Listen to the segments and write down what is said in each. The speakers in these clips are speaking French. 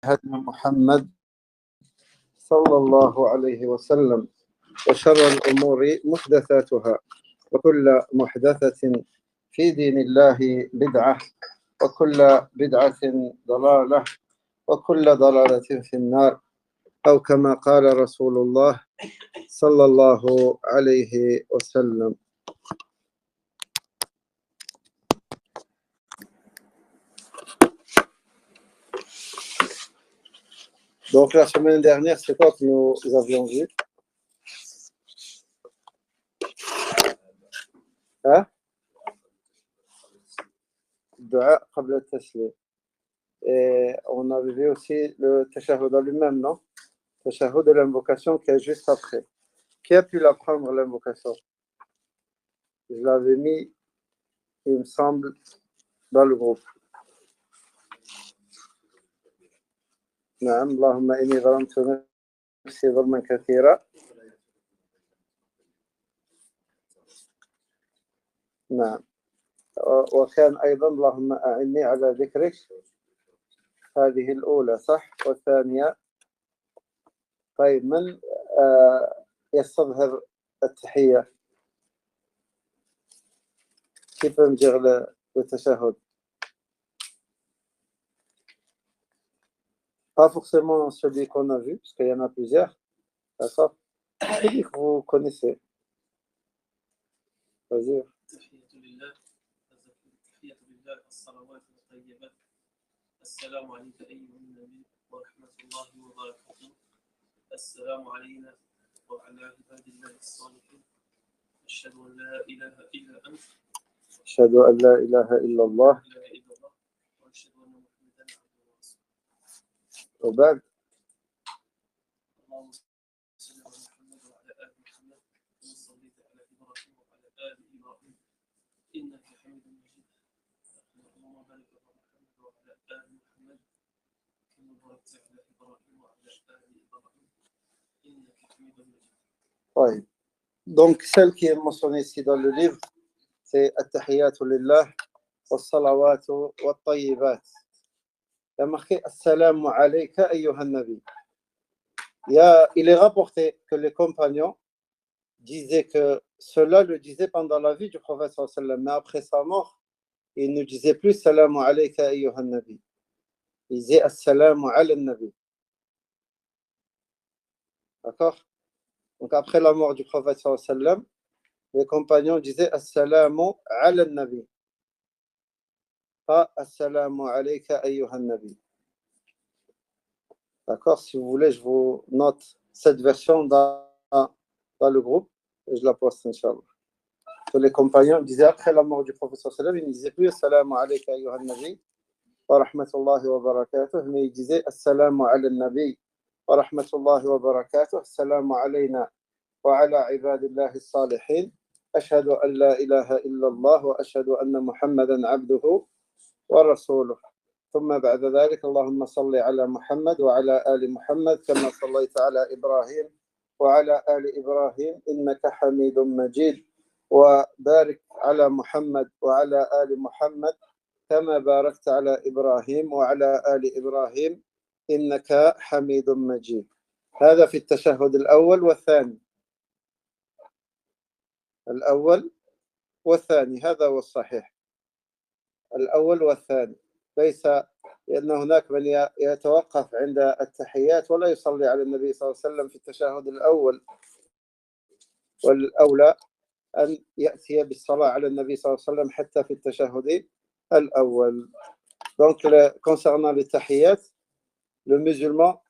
هدي محمد صلى الله عليه وسلم وشر الأمور محدثاتها وكل محدثة في دين الله بدعة وكل بدعة ضلالة وكل ضلالة في النار أو كما قال رسول الله صلى الله عليه وسلم. Donc la semaine dernière, c'est quoi que nous avions vu? Hein? Dua qabla al-taslim. Et on avait vu aussi le tashahhud lui-même, non? Tashahhud de l'invocation qui est juste après. Qui a pu l'apprendre, l'invocation? Je l'avais mis, il me semble, dans le groupe. نعم اللهم إني ظلمت نفسي ظلما كثيرا. نعم وكان أيضا اللهم أعني على ذكرك. هذه الأولى صح؟ والثانية طيب من يستظهر التحية؟ كيف نجيغ التشهد؟ Pas forcément celui qu'on a vu, parce qu'il y en a plusieurs. D'accord? Celui que vous connaissez. Vas-y. السلام عليك أيها النبي ورحمة الله وبركاته. السلام علينا وعلى عباد الله الصالحين. أشهد أن لا إله إلا أنت. أشهد أن لا إله إلا الله. وأشهد أن محمدا عبده ورسوله. وبعد. اللهم صل على محمد وعلى آل محمد كما صليت على إبراهيم وعلى آل إبراهيم إنك حميد مجيد. اللهم بارك على محمد وعلى آل محمد كما باركت على إبراهيم وعلى آل إبراهيم إنك حميد مجيد. طيب. Donc celle qui est mentionnée ici dans le livre, c'est At-Tahiyyatu Lillah was-salawatu wat-tayyibat. Il y a marqué Assalamu alayka ayyuhan nabi. Il est rapporté que les compagnons disaient que cela le disait pendant la vie du prophète sallallahu alayhi wa sallam, mais après sa mort, il ne disait plus Assalamu alayka ayyuhan nabi. Il disait Assalamu ala nabi. D'accord? Donc après la mort du prophète sallallahu alayhi wa sallam, les compagnons disaient Assalamu ala nabi. Pas Assalamu alayka ayyuhan nabi. D'accord? Si vous voulez, je vous note cette version dans le groupe et je la poste, Inch'Allah. Que les compagnons disaient après la mort du prophète sallallahu alayhi wa sallam, ils ne disaient plus Assalamu alayka ayyuhan nabi wa rahmatullahi wa barakatuh, mais ils disaient Assalamu ala nabi wa rahmatullahi wa barakatuh, Assalamu alayna wa ala ibadillahi as-salihin, ashhadu an la ilaha illa Allah wa ashhadu anna Muhammadan abduhu wa rasuluh. ثم بعد ذلك اللهم صل على محمد وعلى آل محمد كما صليت على إبراهيم وعلى آل إبراهيم إنك حميد مجيد وبارك على محمد وعلى آل محمد كما باركت على إبراهيم وعلى آل إبراهيم إنك حميد مجيد. هذا في التشهد الأول والثاني. الأول والثاني هذا هو الصحيح. الأول والثاني. ليس لأن هناك من يتوقف عند التحيات ولا يصلي على النبي صلى الله عليه وسلم في التشهد الأول، والأولى أن يأتي بالصلاة على النبي صلى الله عليه وسلم حتى في التشهد الأول. Donc, concernant les tahiyat, le musulman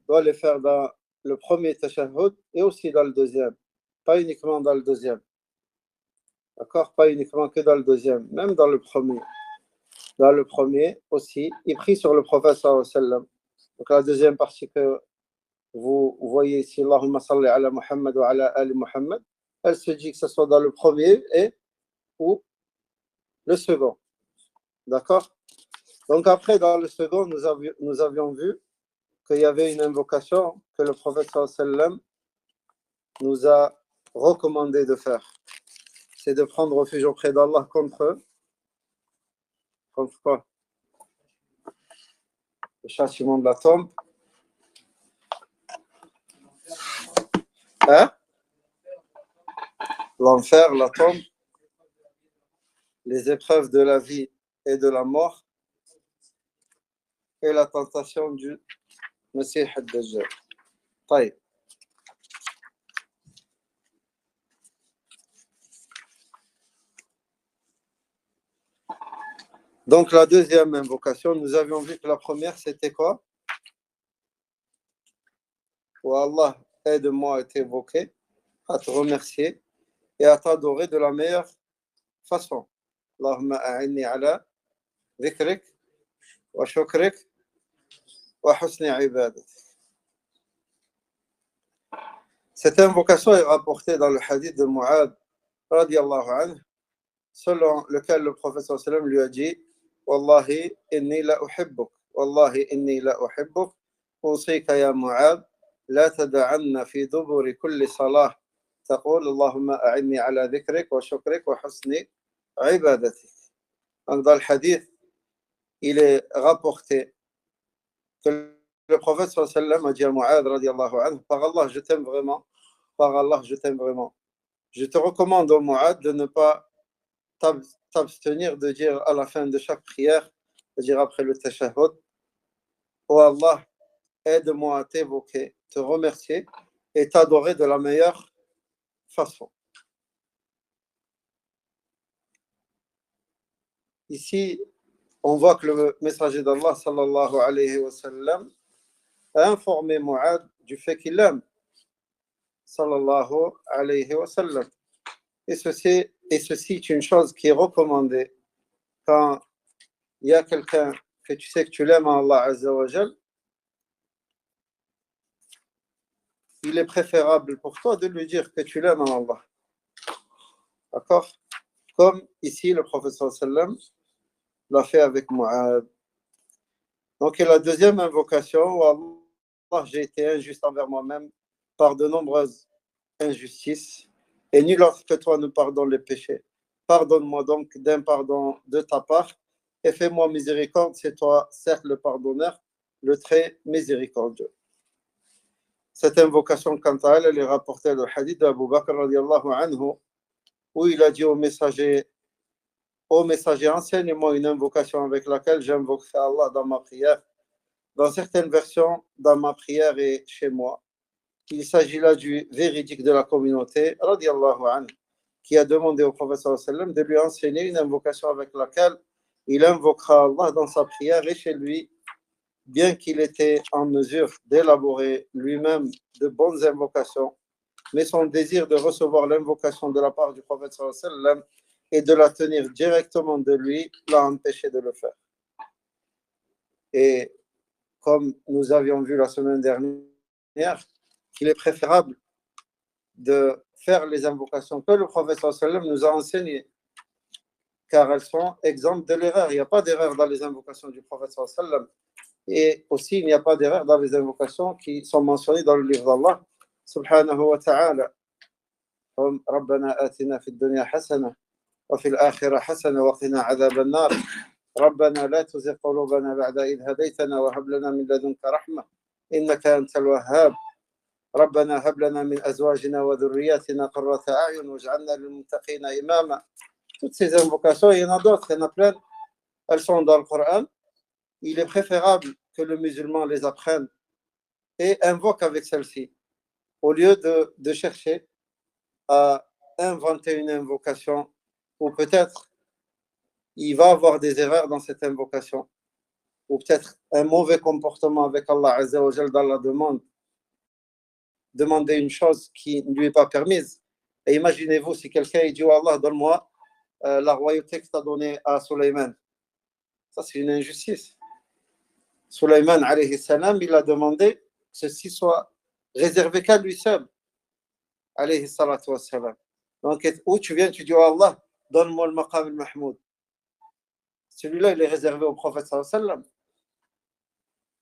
doit les faire dans le premier tashahhud et aussi dans le deuxième, pas uniquement dans le deuxième. D'accord? Pas uniquement que dans le deuxième, même dans le premier. Dans le premier aussi, il prie sur le prophète sallallahu alayhi wa sallam. Donc la deuxième partie que vous voyez ici, Allahumma salli ala Muhammad wa ala ali Muhammad, elle se dit que ce soit dans le premier et ou le second. D'accord? Donc après, dans le second, nous avions vu qu'il y avait une invocation que le prophète sallallahu alayhi wa sallam nous a recommandé de faire. C'est de prendre refuge auprès d'Allah contre quoi? le châtiment de la tombe. Hein? L'enfer, la tombe, les épreuves de la vie et de la mort, et la tentation du Messie ad-Dajjal. طيب. Donc la deuxième invocation, nous avions vu que la première c'était quoi? Oh Allah, aide-moi à t'évoquer, à te remercier et à t'adorer de la meilleure façon. Allahumma a'inni ala dhikrik wa shukrik wa husni ibadatik. Cette invocation est rapportée dans le hadith de Mu'adh radiyallahu anhu, selon lequel le prophète sallallahu alayhi wa sallam lui a dit Wallahi inni la uhibbuk, Wallahi inni la uhibbuk, usika ya Mu'adh, la tada'anna fi duburi kulli salah taqul Allahumma a'inni ala dhikrik wa shukrik wa husni ibadatik. Donc dans le hadith, il est rapporté que le prophète sallallahu alayhi wa sallam a dit à Mu'adh radiyallahu anhu, par Allah je t'aime vraiment, par Allah je t'aime vraiment. Je te recommande au Mu'adh de ne pas t'abstenir de dire à la fin de chaque prière, de dire après le tashahhud, oh Allah, aide-moi à t'évoquer, te remercier et t'adorer de la meilleure façon. Ici, on voit que le messager d'Allah sallallahu alayhi wa sallam a informé Mu'adh du fait qu'il aime sallallahu alayhi wa sallam. Et ceci est une chose qui est recommandée quand il y a quelqu'un que tu sais que tu l'aimes à Allah Azza wa Jal, il est préférable pour toi de lui dire que tu l'aimes à Allah. D'accord? Comme ici le prophète sallallahu alayhi wa sallam l'a fait avec Mu'adh. Donc la deuxième invocation, oh Allah, j'ai été injuste envers moi-même par de nombreuses injustices et nul autre que toi ne pardonne les péchés. Pardonne-moi donc d'un pardon de ta part et fais-moi miséricorde, c'est toi certes le pardonneur, le très miséricordieux. Cette invocation, quant à elle, elle est rapportée dans le hadith d'Abu Bakr radiallahu anhu, où il a dit au messager, enseigne-moi une invocation avec laquelle j'invoquerai Allah dans ma prière. Dans certaines versions, dans ma prière et chez moi. Il s'agit là du véridique de la communauté, radiallahu anhu, qui a demandé au prophète sallallahu alayhi wa sallam de lui enseigner une invocation avec laquelle il invoquera Allah dans sa prière et chez lui, bien qu'il était en mesure d'élaborer lui-même de bonnes invocations, mais son désir de recevoir l'invocation de la part du prophète sallallahu alayhi wa sallam et de la tenir directement de lui l'a empêché de le faire. Et comme nous avions vu la semaine dernière, qu'il est préférable de faire les invocations que le prophète sallallahu alayhi wa sallam nous a enseignées, car elles sont exemptes de l'erreur. Il n'y a pas d'erreur dans les invocations du prophète sallallahu alayhi wa sallam. Et aussi, il n'y a pas d'erreur dans les invocations qui sont mentionnées dans le livre d'Allah, subhanahu wa ta'ala. Comme Rabbana atina fid dunya hasana, wa fil akhirah hasana, wa qina adhab an-nar. ربنا لا تزغ قلوبنا بعد إذ هديتنا وهب لنا من لدنك رحمة إنك أنت الوهاب ربنا هب لنا من أزواجنا وذرياتنا قرة أعين واجعلنا للمتقين إماما. Toutes ces invocations, il y en a d'autres, il y en a plein, elles sont dans le Coran. Il est préférable que le musulman les apprenne et invoque avec celle-ci, au lieu de chercher à inventer une invocation ou peut-être il va avoir des erreurs dans cette invocation, ou peut-être un mauvais comportement avec Allah Azza wa Jal dans la demande, demander une chose qui ne lui est pas permise. Et imaginez-vous si quelqu'un dit oh Allah, donne-moi la royauté que tu as donnée à Sulayman. Ça, c'est une injustice. Sulayman, alayhi salam, il a demandé que ceci soit réservé qu'à lui seul, alayhi salatu wassalam. Donc, où tu viens, tu dis oh Allah, donne-moi le maqam al-mahmoud. Celui-là, il est réservé au prophète sallallahu alayhi wa sallam.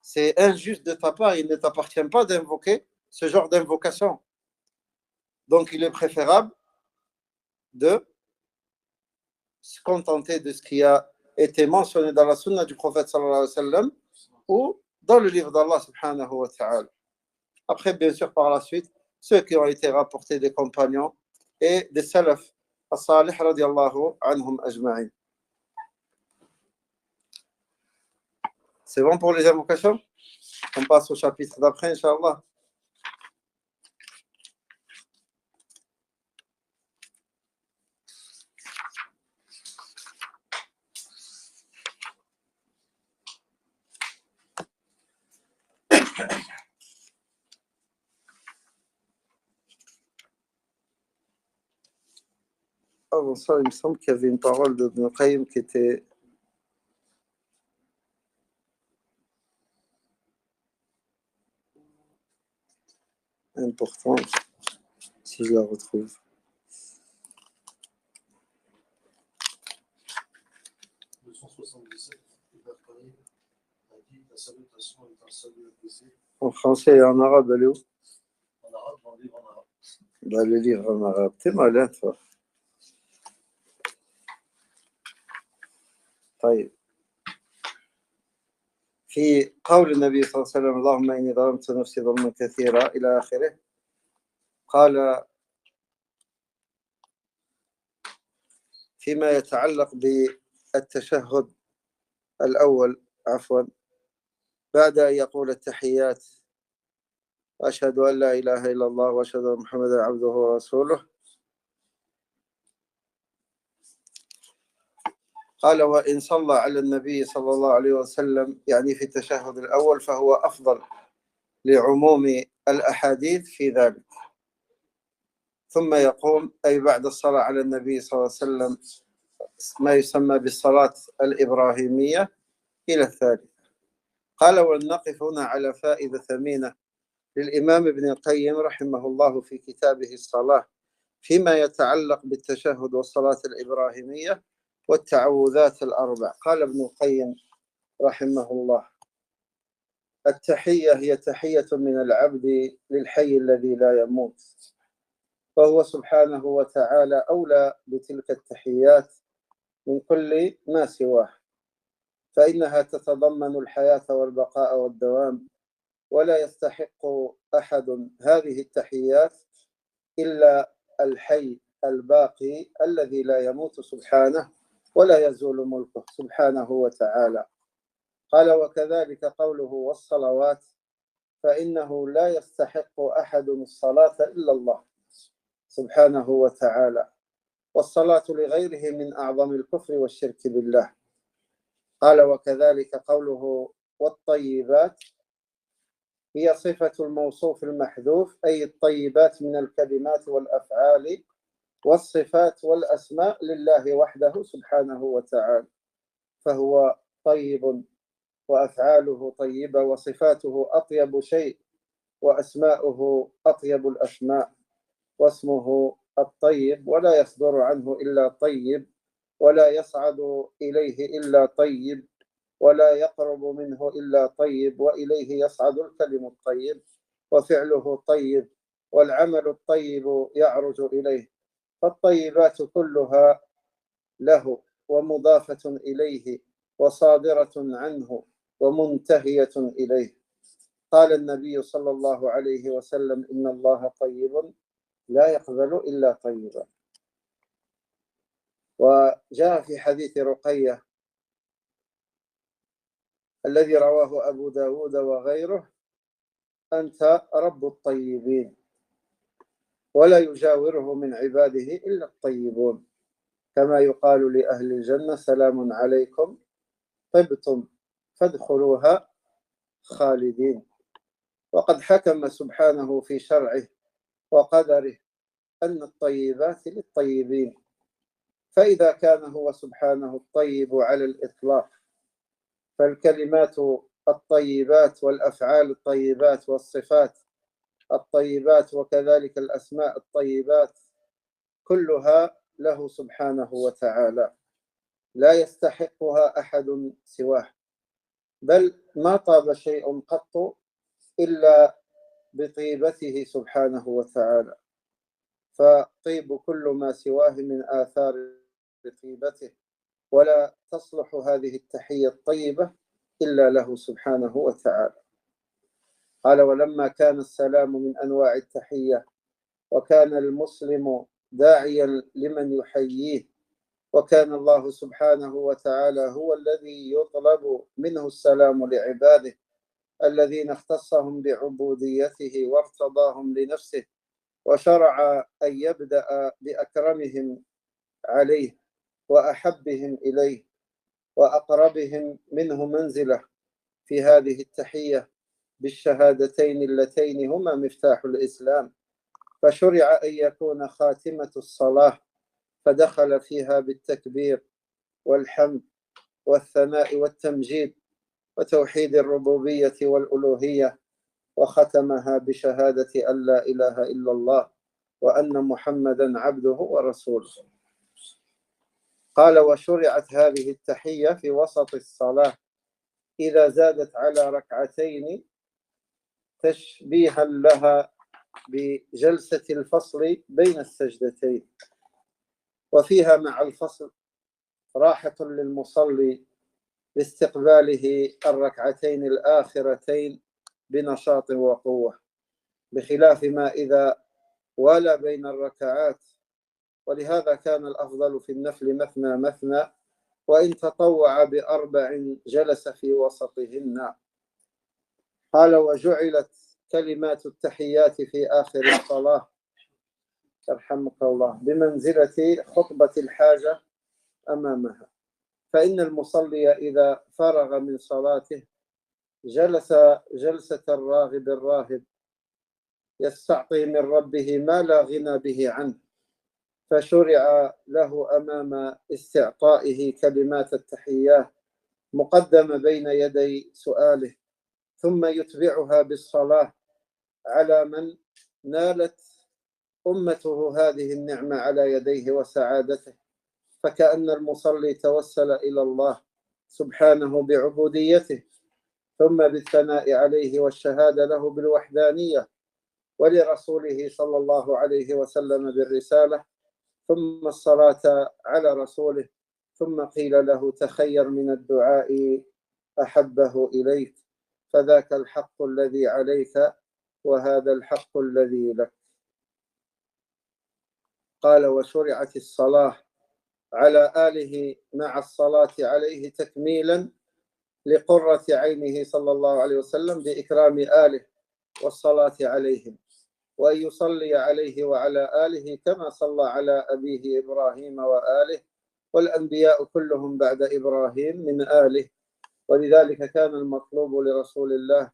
C'est injuste de ta part, il ne t'appartient pas d'invoquer ce genre d'invocation. Donc, il est préférable de se contenter de ce qui a été mentionné dans la sunna du prophète sallallahu alayhi wa sallam ou dans le livre d'Allah subhanahu wa ta'ala. Après, bien sûr, par la suite, ceux qui ont été rapportés des compagnons et des salaf as-salih radiyallahu anhum ajma'in. C'est bon pour les invocations? On passe au chapitre d'après, Inch'Allah. Avant ça, il me semble qu'il y avait une parole de Ibn Qayyim qui était importante, si je la retrouve. En français et en arabe, elle est où? En arabe, dans le livre en arabe. Bah, le livre en arabe. T'es malin, toi. طيب. في قول النبي صلى الله عليه وسلم اللهم إني ظلمت نفسي ظلما كثيرا إلى آخره قال فيما يتعلق بالتشهد الأول بعد أن يقول التحيات أشهد أن لا إله إلا الله وأشهد أن محمدا عبده ورسوله قال وإن صلى على النبي صلى الله عليه وسلم يعني في التشهد الأول فهو أفضل لعموم الأحاديث في ذلك ثم يقوم أي بعد الصلاة على النبي صلى الله عليه وسلم ما يسمى بالصلاة الإبراهيمية إلى الثالث. قال ونقف هنا على فائدة ثمينة للإمام ابن القيم رحمه الله في كتابه الصلاة فيما يتعلق بالتشهد والصلاة الإبراهيمية والتعوذات الأربع. قال ابن القيم رحمه الله التحية هي تحية من العبد للحي الذي لا يموت فهو سبحانه وتعالى أولى بتلك التحيات من كل ما سواه فإنها تتضمن الحياة والبقاء والدوام ولا يستحق أحد هذه التحيات إلا الحي الباقي الذي لا يموت سبحانه ولا يزول ملكه سبحانه وتعالى. قال وكذلك قوله والصلوات فإنه لا يستحق أحد الصلاة إلا الله سبحانه وتعالى والصلاة لغيره من أعظم الكفر والشرك بالله. قال وكذلك قوله والطيبات هي صفة الموصوف المحذوف أي الطيبات من الكلمات والأفعال والصفات والأسماء لله وحده سبحانه وتعالى فهو طيب وأفعاله طيبة وصفاته أطيب شيء وأسماؤه أطيب الأسماء واسمه الطيب ولا يصدر عنه إلا طيب ولا يصعد إليه إلا طيب ولا يقرب منه إلا طيب وإليه يصعد الكلم الطيب وفعله طيب والعمل الطيب يعرج إليه فالطيبات كلها له ومضافة إليه وصادرة عنه ومنتهية إليه. قال النبي صلى الله عليه وسلم إن الله طيب لا يقبل إلا طيبا. وجاء في حديث رقية الذي رواه أبو داود وغيره أنت رب الطيبين ولا يجاوره من عباده إلا الطيبون كما يقال لأهل الجنة سلام عليكم طبتم فادخلوها خالدين. وقد حكم سبحانه في شرعه وقدره أن الطيبات للطيبين فإذا كان هو سبحانه الطيب على الإطلاق فالكلمات الطيبات والأفعال الطيبات والصفات الطيبات وكذلك الأسماء الطيبات كلها له سبحانه وتعالى لا يستحقها أحد سواه بل ما طاب شيء قط إلا بطيبته سبحانه وتعالى فطيب كل ما سواه من آثار طيبته ولا تصلح هذه التحية الطيبة إلا له سبحانه وتعالى. قال ولما كان السلام من أنواع التحية وكان المسلم داعيا لمن يحييه وكان الله سبحانه وتعالى هو الذي يطلب منه السلام لعباده الذين اختصهم بعبوديته وارتضاهم لنفسه وشرع أن يبدأ بأكرمهم عليه وأحبهم إليه وأقربهم منه منزلة في هذه التحية بالشهادتين اللتين هما مفتاح الإسلام، فشرع أن يكون خاتمة الصلاة فدخل فيها بالتكبير والحمد والثناء والتمجيد وتوحيد الربوبية والألوهية، وختمها بشهادة أن لا إله إلا الله وأن محمدا عبده ورسوله. قال وشرعت هذه التحية في وسط الصلاة إذا زادت على ركعتين تشبيها لها بجلسة الفصل بين السجدتين، وفيها مع الفصل راحة للمصلي لاستقباله الركعتين الآخرتين بنشاط وقوة، بخلاف ما إذا والى بين الركعات، ولهذا كان الأفضل في النفل مثنى مثنى، وإن تطوع بأربع جلس في وسطهن. قال وجعلت كلمات التحيات في آخر الصلاة يرحمك الله بمنزلة خطبة الحاجة أمامها، فإن المصلي إذا فرغ من صلاته جلس جلسة الراغب الراهب يستعطي من ربه ما لا غنى به عنه، فشرع له أمام استعطائه كلمات التحيات مقدمة بين يدي سؤاله، ثم يتبعها بالصلاة على من نالت أمته هذه النعمة على يديه وسعادته، فكأن المصلي توسل إلى الله سبحانه بعبوديته ثم بالثناء عليه والشهادة له بالوحدانية، ولرسوله صلى الله عليه وسلم بالرسالة، ثم الصلاة على رسوله، ثم قيل له تخير من الدعاء أحبه إليك، فذاك الحق الذي عليك وهذا الحق الذي لك. قال وشرعت الصلاة على آله مع الصلاة عليه تكميلا لقرة عينه صلى الله عليه وسلم بإكرام آله والصلاة عليهم، وأن يصلي عليه وعلى آله كما صلى على أبيه إبراهيم وآله والأنبياء كلهم بعد إبراهيم من آله، ولذلك كان المطلوب لرسول الله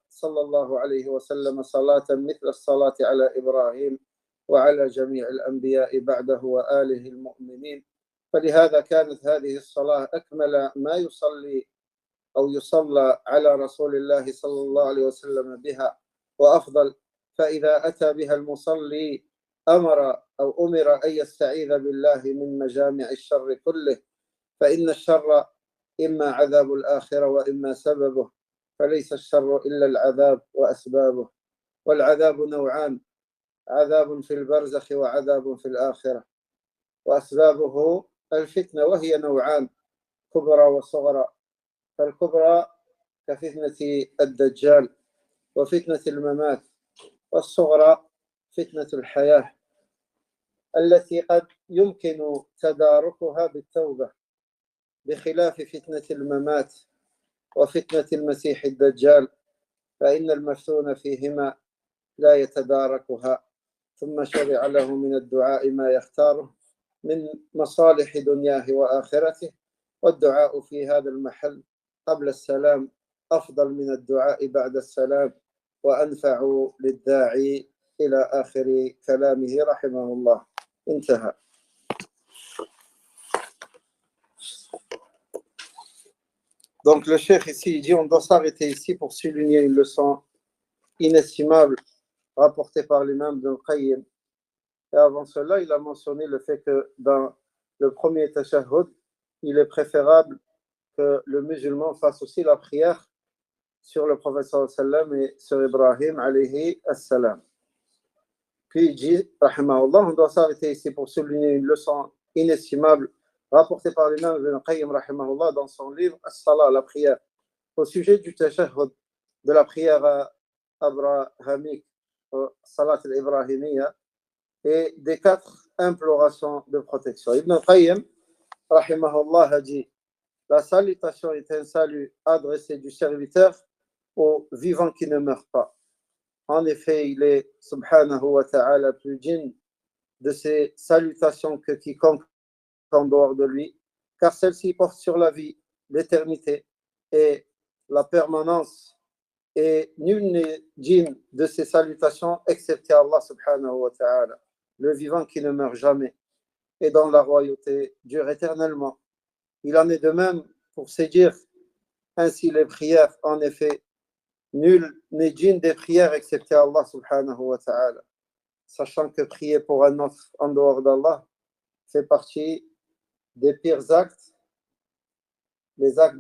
صلى الله عليه وسلم صلاة مثل الصلاة على إبراهيم وعلى جميع الأنبياء بعده وآله المؤمنين، فلهذا كانت هذه الصلاة أكمل ما يصلي أو يصلى على رسول الله صلى الله عليه وسلم بها وأفضل، فإذا أتى بها المصلي أمر أن يستعيذ بالله من مجامع الشر كله، فإن الشر إما عذاب الآخرة وإما سببه، فليس الشر إلا العذاب وأسبابه، والعذاب نوعان: عذاب في البرزخ وعذاب في الآخرة، وأسبابه الفتنة وهي نوعان: كبرى وصغرى، فالكبرى كفتنة الدجال وفتنة الممات، والصغرى فتنة الحياة التي قد يمكن تداركها بالتوبة، بخلاف فتنة الممات وفتنة المسيح الدجال، فإن المفتون فيهما لا يتداركها. ثم شرع له من الدعاء ما يختاره من مصالح دنياه وآخرته، والدعاء في هذا المحل قبل السلام أفضل من الدعاء بعد السلام وأنفع للداعي إلى آخر كلامه رحمه الله. انتهى. Donc le cheikh ici il dit on doit s'arrêter ici pour souligner une leçon inestimable rapportée par l'imam Ibn al-Qayyim. Et avant cela, il a mentionné le fait que dans le premier tashahhud, il est préférable que le musulman fasse aussi la prière sur le prophète sallallahu alayhi wa sallam et sur Ibrahim alayhi as-salam. Puis il dit, rahimahullah, on doit s'arrêter ici pour souligner une leçon inestimable rapporté par l'imam Ibn Qayyim rahimahullah dans son livre As-Salah, la prière, au sujet du tashahhud, de la prière abrahamique, Salat al-Ibrahimiyya, et des 4 implorations de protection. Ibn Qayyim rahimahullah a dit: la salutation est un salut adressé du serviteur au vivant qui ne meurt pas. En effet, il est, subhanahu wa ta'ala, plus digne de ces salutations que quiconque en dehors de lui, car celle-ci porte sur la vie, l'éternité et la permanence, et nul n'est digne de ces salutations excepté Allah subhanahu wa ta'ala, le vivant qui ne meurt jamais et dont la royauté dure éternellement. Il en est de même pour se dire ainsi les prières. En effet, nul n'est digne des prières excepté Allah subhanahu wa ta'ala, sachant que prier pour un autre en dehors d'Allah fait partie des pires actes, les actes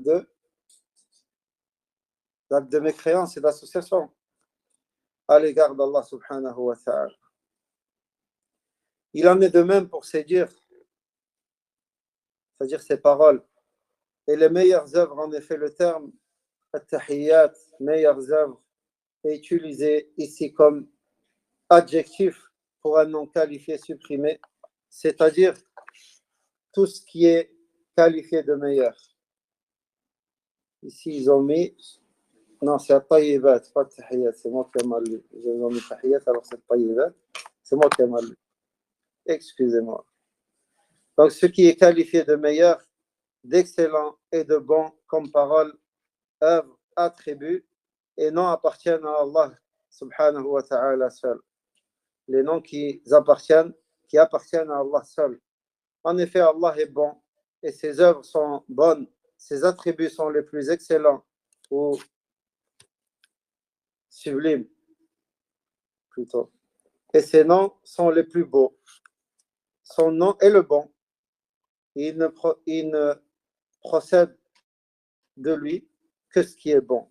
de mécréance et d'association à l'égard d'Allah subhanahu wa ta'ala. Il en est de même pour se dire, c'est-à-dire ses paroles. Et les meilleures œuvres, en effet, le terme at-tahiyyat, meilleures œuvres, est utilisé ici comme adjectif pour un nom qualifié supprimé, c'est-à-dire tout ce qui est qualifié de meilleur. Ici, ils ont mis, non, c'est at-tayyibat, pas at-tahiyyat, c'est moi qui ai mal lu. Ils ont mis tahiyyat, alors c'est at-tayyibat, c'est moi qui ai mal lu. Excusez-moi. Donc, ce qui est qualifié de meilleur, d'excellent et de bon comme parole, œuvre, attribut, et non appartiennent à Allah subhanahu wa ta'ala seul. Les noms qui appartiennent à Allah seul. En effet, Allah est bon et ses œuvres sont bonnes, ses attributs sont les plus excellents ou sublimes plutôt. Et ses noms sont les plus beaux. Son nom est le bon. Il ne procède de lui que ce qui est bon.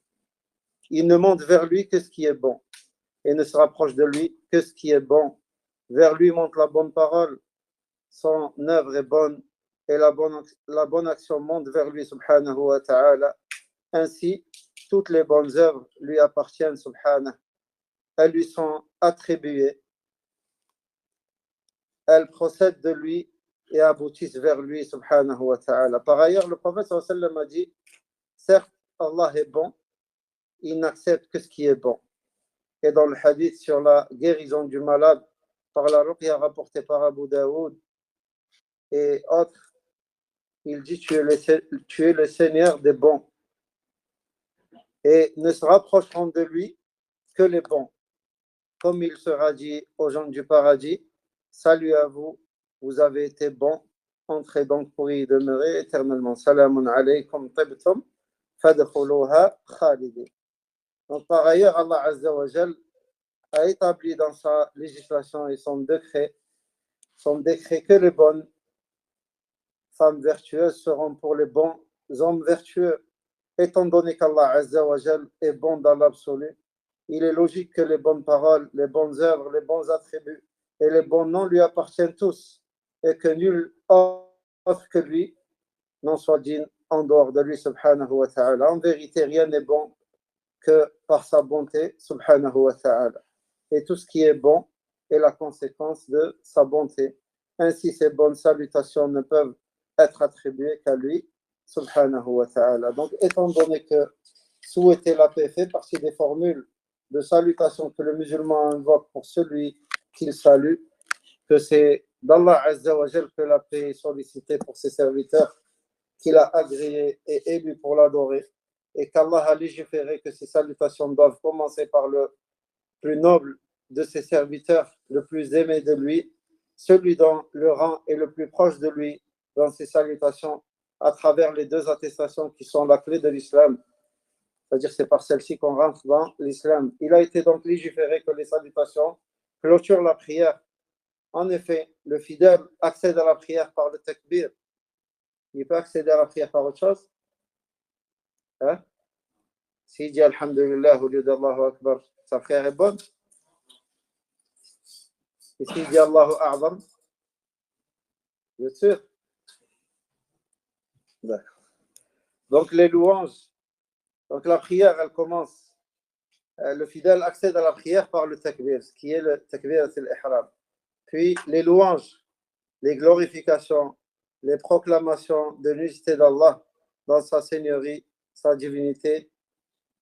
Il ne monte vers lui que ce qui est bon. Et ne se rapproche de lui que ce qui est bon. Vers lui monte la bonne parole. Son œuvre est bonne et la bonne action monte vers lui, subhanahu wa ta'ala. Ainsi, toutes les bonnes œuvres lui appartiennent, subhanahu. Elles lui sont attribuées. Elles procèdent de lui et aboutissent vers lui, subhanahu wa ta'ala. Par ailleurs, le prophète sallallahu alayhi wa sallam a dit: certes, Allah est bon, il n'accepte que ce qui est bon. Et dans le hadith sur la guérison du malade par la ruqya rapportée par Abu Daoud et autres, il dit: tu es le Seigneur des bons et ne se rapprocheront de lui que les bons. Comme il sera dit aux gens du paradis: salut à vous, vous avez été bons, entrez donc pour y demeurer éternellement. Salamun alaykum tibtum fadkhuluha khalidin. Donc par ailleurs, Allah Azza wa Jal a établi dans sa législation et son décret que les bonnes femmes vertueuses seront pour les bons hommes vertueux. Étant donné qu'Allah Azza wa Jal est bon dans l'absolu, il est logique que les bonnes paroles, les bonnes œuvres, les bons attributs et les bons noms lui appartiennent tous, et que nul autre que lui n'en soit digne en dehors de lui, subhanahu wa ta'ala. En vérité, rien n'est bon que par sa bonté, subhanahu wa ta'ala. Et tout ce qui est bon est la conséquence de sa bonté. Ainsi, ces bonnes salutations ne peuvent être attribuées qu'à lui, subhanahu wa ta'ala. Donc, étant donné que souhaiter la paix fait partie des formules de salutation que le musulman invoque pour celui qu'il salue, que c'est d'Allah Azza wa Jal que la paix est sollicitée pour ses serviteurs, qu'il a agréé et élu pour l'adorer, et qu'Allah a légiféré que ces salutations doivent commencer par le plus noble de ses serviteurs, le plus aimé de lui, celui dont le rang est le plus proche de lui dans ses salutations, à travers les 2 attestations qui sont la clé de l'islam. C'est-à-dire c'est par celle-ci qu'on rentre dans l'islam. Il a été donc légiféré que les salutations clôturent la prière. En effet, le fidèle accède à la prière par le takbir. Il peut accéder à la prière par autre chose. Hein? S'il dit Alhamdulillah au lieu d'Allahu Akbar, sa prière est bonne. Et s'il dit Allahu A'zam, vous êtes sûr? D'accord. Donc les louanges, donc la prière, elle commence, le fidèle accède à la prière par le takbir, ce qui est le takbir al-ihram. Puis les louanges, les glorifications, les proclamations de l'unité d'Allah dans sa seigneurie, sa divinité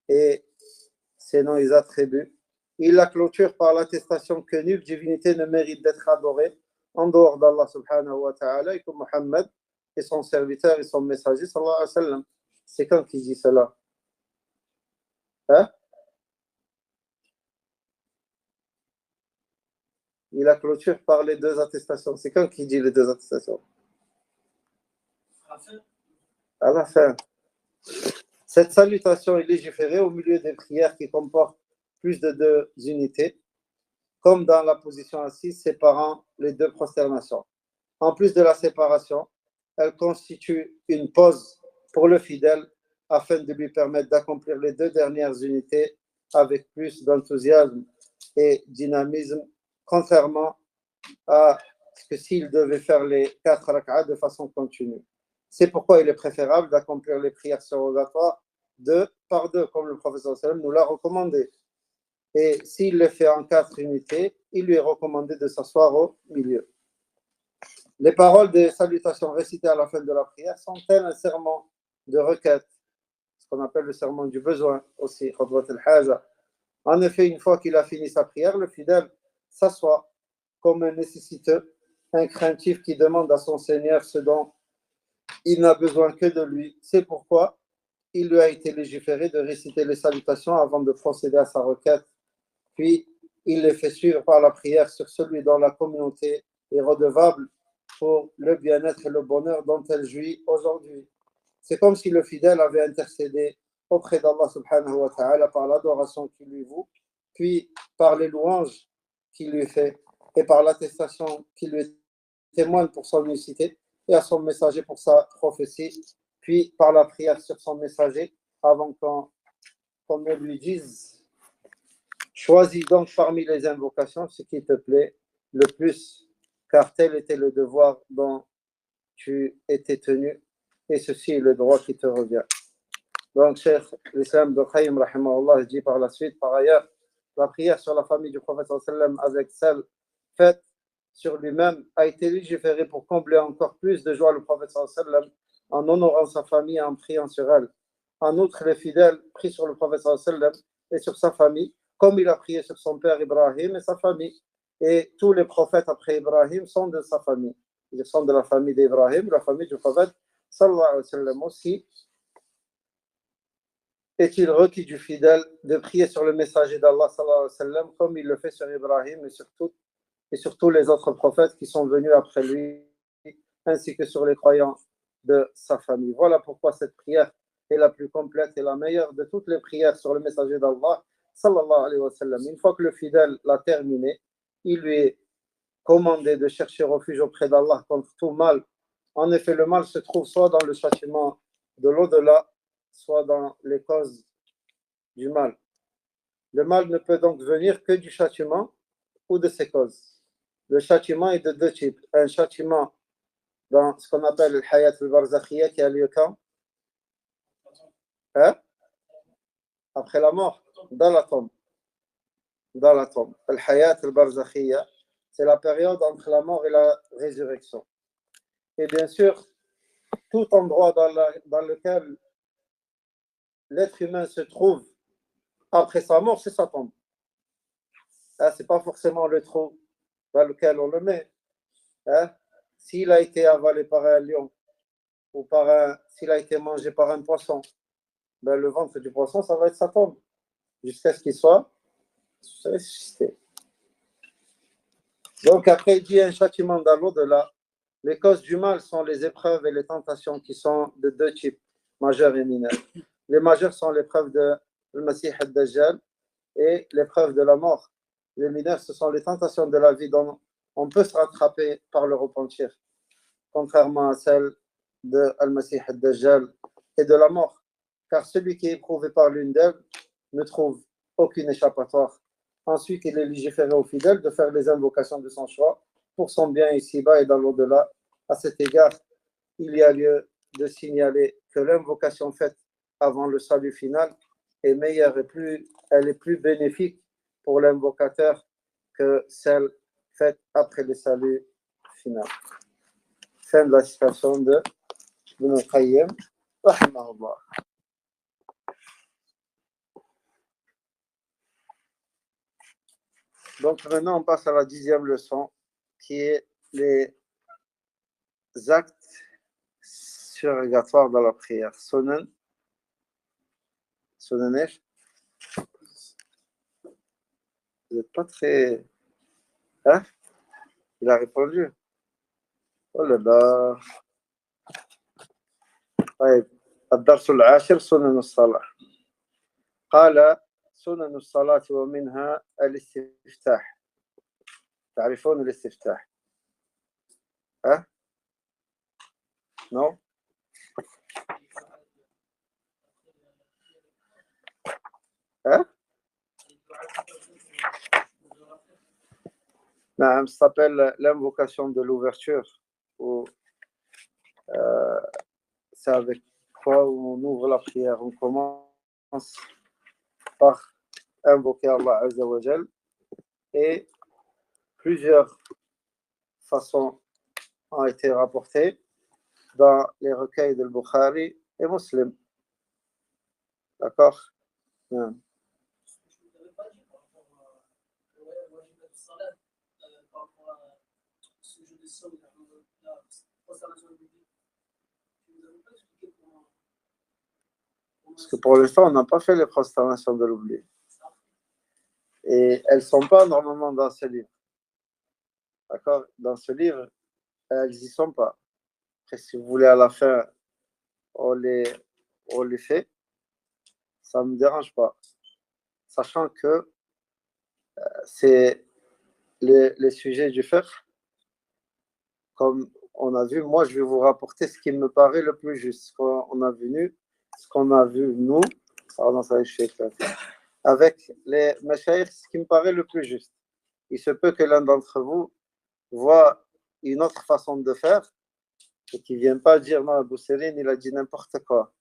et ses noms et attributs. Il la clôture par l'attestation que nulle divinité ne mérite d'être adorée en dehors d'Allah subhanahu wa ta'ala et que Muhammad est son serviteur et son messager sallallahu alayhi wa sallam. C'est quand qui dit cela? Hein? Il la clôture par les deux attestations. C'est quand qui dit les deux attestations? À la fin. Cette salutation est légiférée au milieu des prières qui comportent plus de deux unités, comme dans la position assise séparant les deux prosternations. En plus de la séparation, elle constitue une pause pour le fidèle afin de lui permettre d'accomplir les deux dernières unités avec plus d'enthousiasme et dynamisme, contrairement à ce que s'il devait faire les 4 rak'at de façon continue. C'est pourquoi il est préférable d'accomplir les prières surrogatoires 2 par 2, comme le professeur sallam nous l'a recommandé. Et s'il les fait en 4 unités, il lui est recommandé de s'asseoir au milieu. Les paroles des salutations récitées à la fin de la prière sont-elles un serment de requête, ce qu'on appelle le serment du besoin aussi, khutbat al-haja. En effet, une fois qu'il a fini sa prière, le fidèle s'assoit comme un nécessiteux, un craintif qui demande à son Seigneur ce dont il n'a besoin que de lui. C'est pourquoi il lui a été légiféré de réciter les salutations avant de procéder à sa requête. Puis, il les fait suivre par la prière sur celui dont la communauté est redevable pour le bien-être et le bonheur dont elle jouit aujourd'hui. C'est comme si le fidèle avait intercédé auprès d'Allah subhanahu wa ta'ala par l'adoration qu'il lui voue, puis par les louanges qu'il lui fait et par l'attestation qu'il lui témoigne pour son unicité et à son messager pour sa prophétie, puis par la prière sur son messager avant qu'on ne lui dise: choisis donc parmi les invocations ce qui te plaît le plus, car tel était le devoir dont tu étais tenu, et ceci est le droit qui te revient. Donc, Cheikh l'Islam de Qayyim, rahimahullah, dit par la suite, par ailleurs, la prière sur la famille du prophète sallam avec celle faite sur lui-même a été légiférée pour combler encore plus de joie le prophète sallam en honorant sa famille et en priant sur elle. En outre, les fidèles prient sur le prophète sallam et sur sa famille, comme il a prié sur son père Ibrahim et sa famille. Et tous les prophètes après Ibrahim sont de sa famille. Ils sont de la famille d'Ibrahim, la famille du prophète sallallahu alayhi wa sallam aussi. Est-il requis du fidèle de prier sur le messager d'Allah sallallahu alayhi wa sallam comme il le fait sur Ibrahim et sur tous les autres prophètes qui sont venus après lui, ainsi que sur les croyants de sa famille. Voilà pourquoi cette prière est la plus complète et la meilleure de toutes les prières sur le messager d'Allah sallallahu alayhi wa sallam. Une fois que le fidèle l'a terminé, il lui est commandé de chercher refuge auprès d'Allah contre tout mal. En effet, le mal se trouve soit dans le châtiment de l'au-delà, soit dans les causes du mal. Le mal ne peut donc venir que du châtiment ou de ses causes. Le châtiment est de deux types. Un châtiment dans ce qu'on appelle le hayat al-barzakhiya qui a lieu quand? Hein? Après la mort, dans la tombe. Dans la tombe. Le hayat al-barzakhiya, c'est la période entre la mort et la résurrection. Et bien sûr, tout endroit dans lequel l'être humain se trouve après sa mort, c'est sa tombe. Hein, ce n'est pas forcément le trou dans lequel on le met. Hein? S'il a été avalé par un lion ou s'il a été mangé par un poisson, ben le ventre du poisson, ça va être sa tombe jusqu'à ce qu'il soit ressuscité. Donc après, il dit un châtiment dans l'au-delà. Les causes du mal sont les épreuves et les tentations qui sont de deux types, majeurs et mineurs. Les majeurs sont l'épreuve de Al-Masih al-Dajjal et l'épreuve de la mort. Les mineurs, ce sont les tentations de la vie dont on peut se rattraper par le repentir, contrairement à celles de Al-Masih al-Dajjal et de la mort. Car celui qui est éprouvé par l'une d'elles ne trouve aucune échappatoire. Ensuite, il est légiféré aux fidèles de faire les invocations de son choix pour son bien ici-bas et dans l'au-delà. À cet égard, il y a lieu de signaler que l'invocation faite avant le salut final est meilleure et elle est plus bénéfique pour l'invocateur que celle faite après le salut final. Fin de la citation de Ibn al-Qayyim, rahimahullah. Donc maintenant, on passe à la 10e leçon, qui est les actes surrogatoires dans la prière. Sunan. Sunanesh. Vous n'êtes pas très... Hein? Il a répondu. Oh là là. طيب الدرس العاشر سنن الصلاة. قال سنن الصلاة ومنها الاستفتاح. تعرفون الاستفتاح؟ ها؟ نو؟ ها؟ نعم, ça s'appelle l'invocation de l'ouverture. C'est avec quoi on ouvre la prière. On commence par invoquer Allah Azza wa Jal, et plusieurs façons ont été rapportées dans les recueils de Bukhari et Muslim. D'accord? Yeah. Parce que pour l'instant, on n'a pas fait les prosternations de l'oubli. Et elles ne sont pas normalement dans ce livre. D'accord? Dans ce livre, elles n'y sont pas. Après, si vous voulez, à la fin, on les fait, ça ne me dérange pas. Sachant que c'est les sujets du fiqh, comme on a vu, moi je vais vous rapporter ce qui me paraît le plus juste, ce qu'on a vu nous, avec les mashayikh, ce qui me paraît le plus juste. Il se peut que l'un d'entre vous voit une autre façon de faire et qu'il ne vienne pas dire non, Abou Sérine, il a dit n'importe quoi.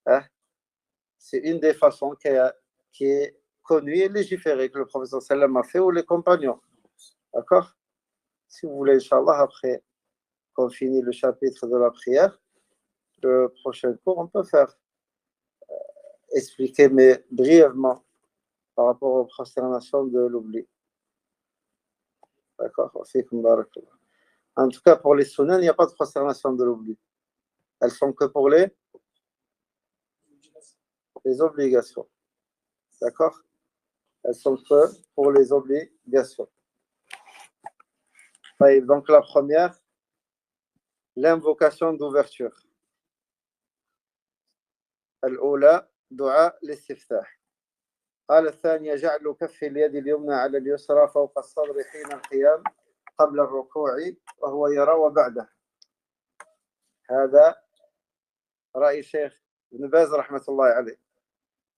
Hein? C'est une des façons qui est connue et légiférée que le professeur sallam a fait, ou les compagnons. D'accord? Si vous voulez, Inch'Allah, après qu'on finit le chapitre de la prière, le prochain cours, on peut faire expliquer, mais brièvement, par rapport aux prosternations de l'oubli. D'accord? En tout cas, pour les sunan, il n'y a pas de prosternation de l'oubli. Elles sont que pour les obligations. D'accord? Elles sont que pour les obligations. Donc la première, l'invocation d'ouverture. الأولى دعاء الاستفتاح. قال الثانية جعل كف اليد اليمنى على اليسرى فوق الصدر حين القيام قبل الركوع وهو يرى وبعده. هذا رأي الشيخ ابن باز رحمة الله عليه،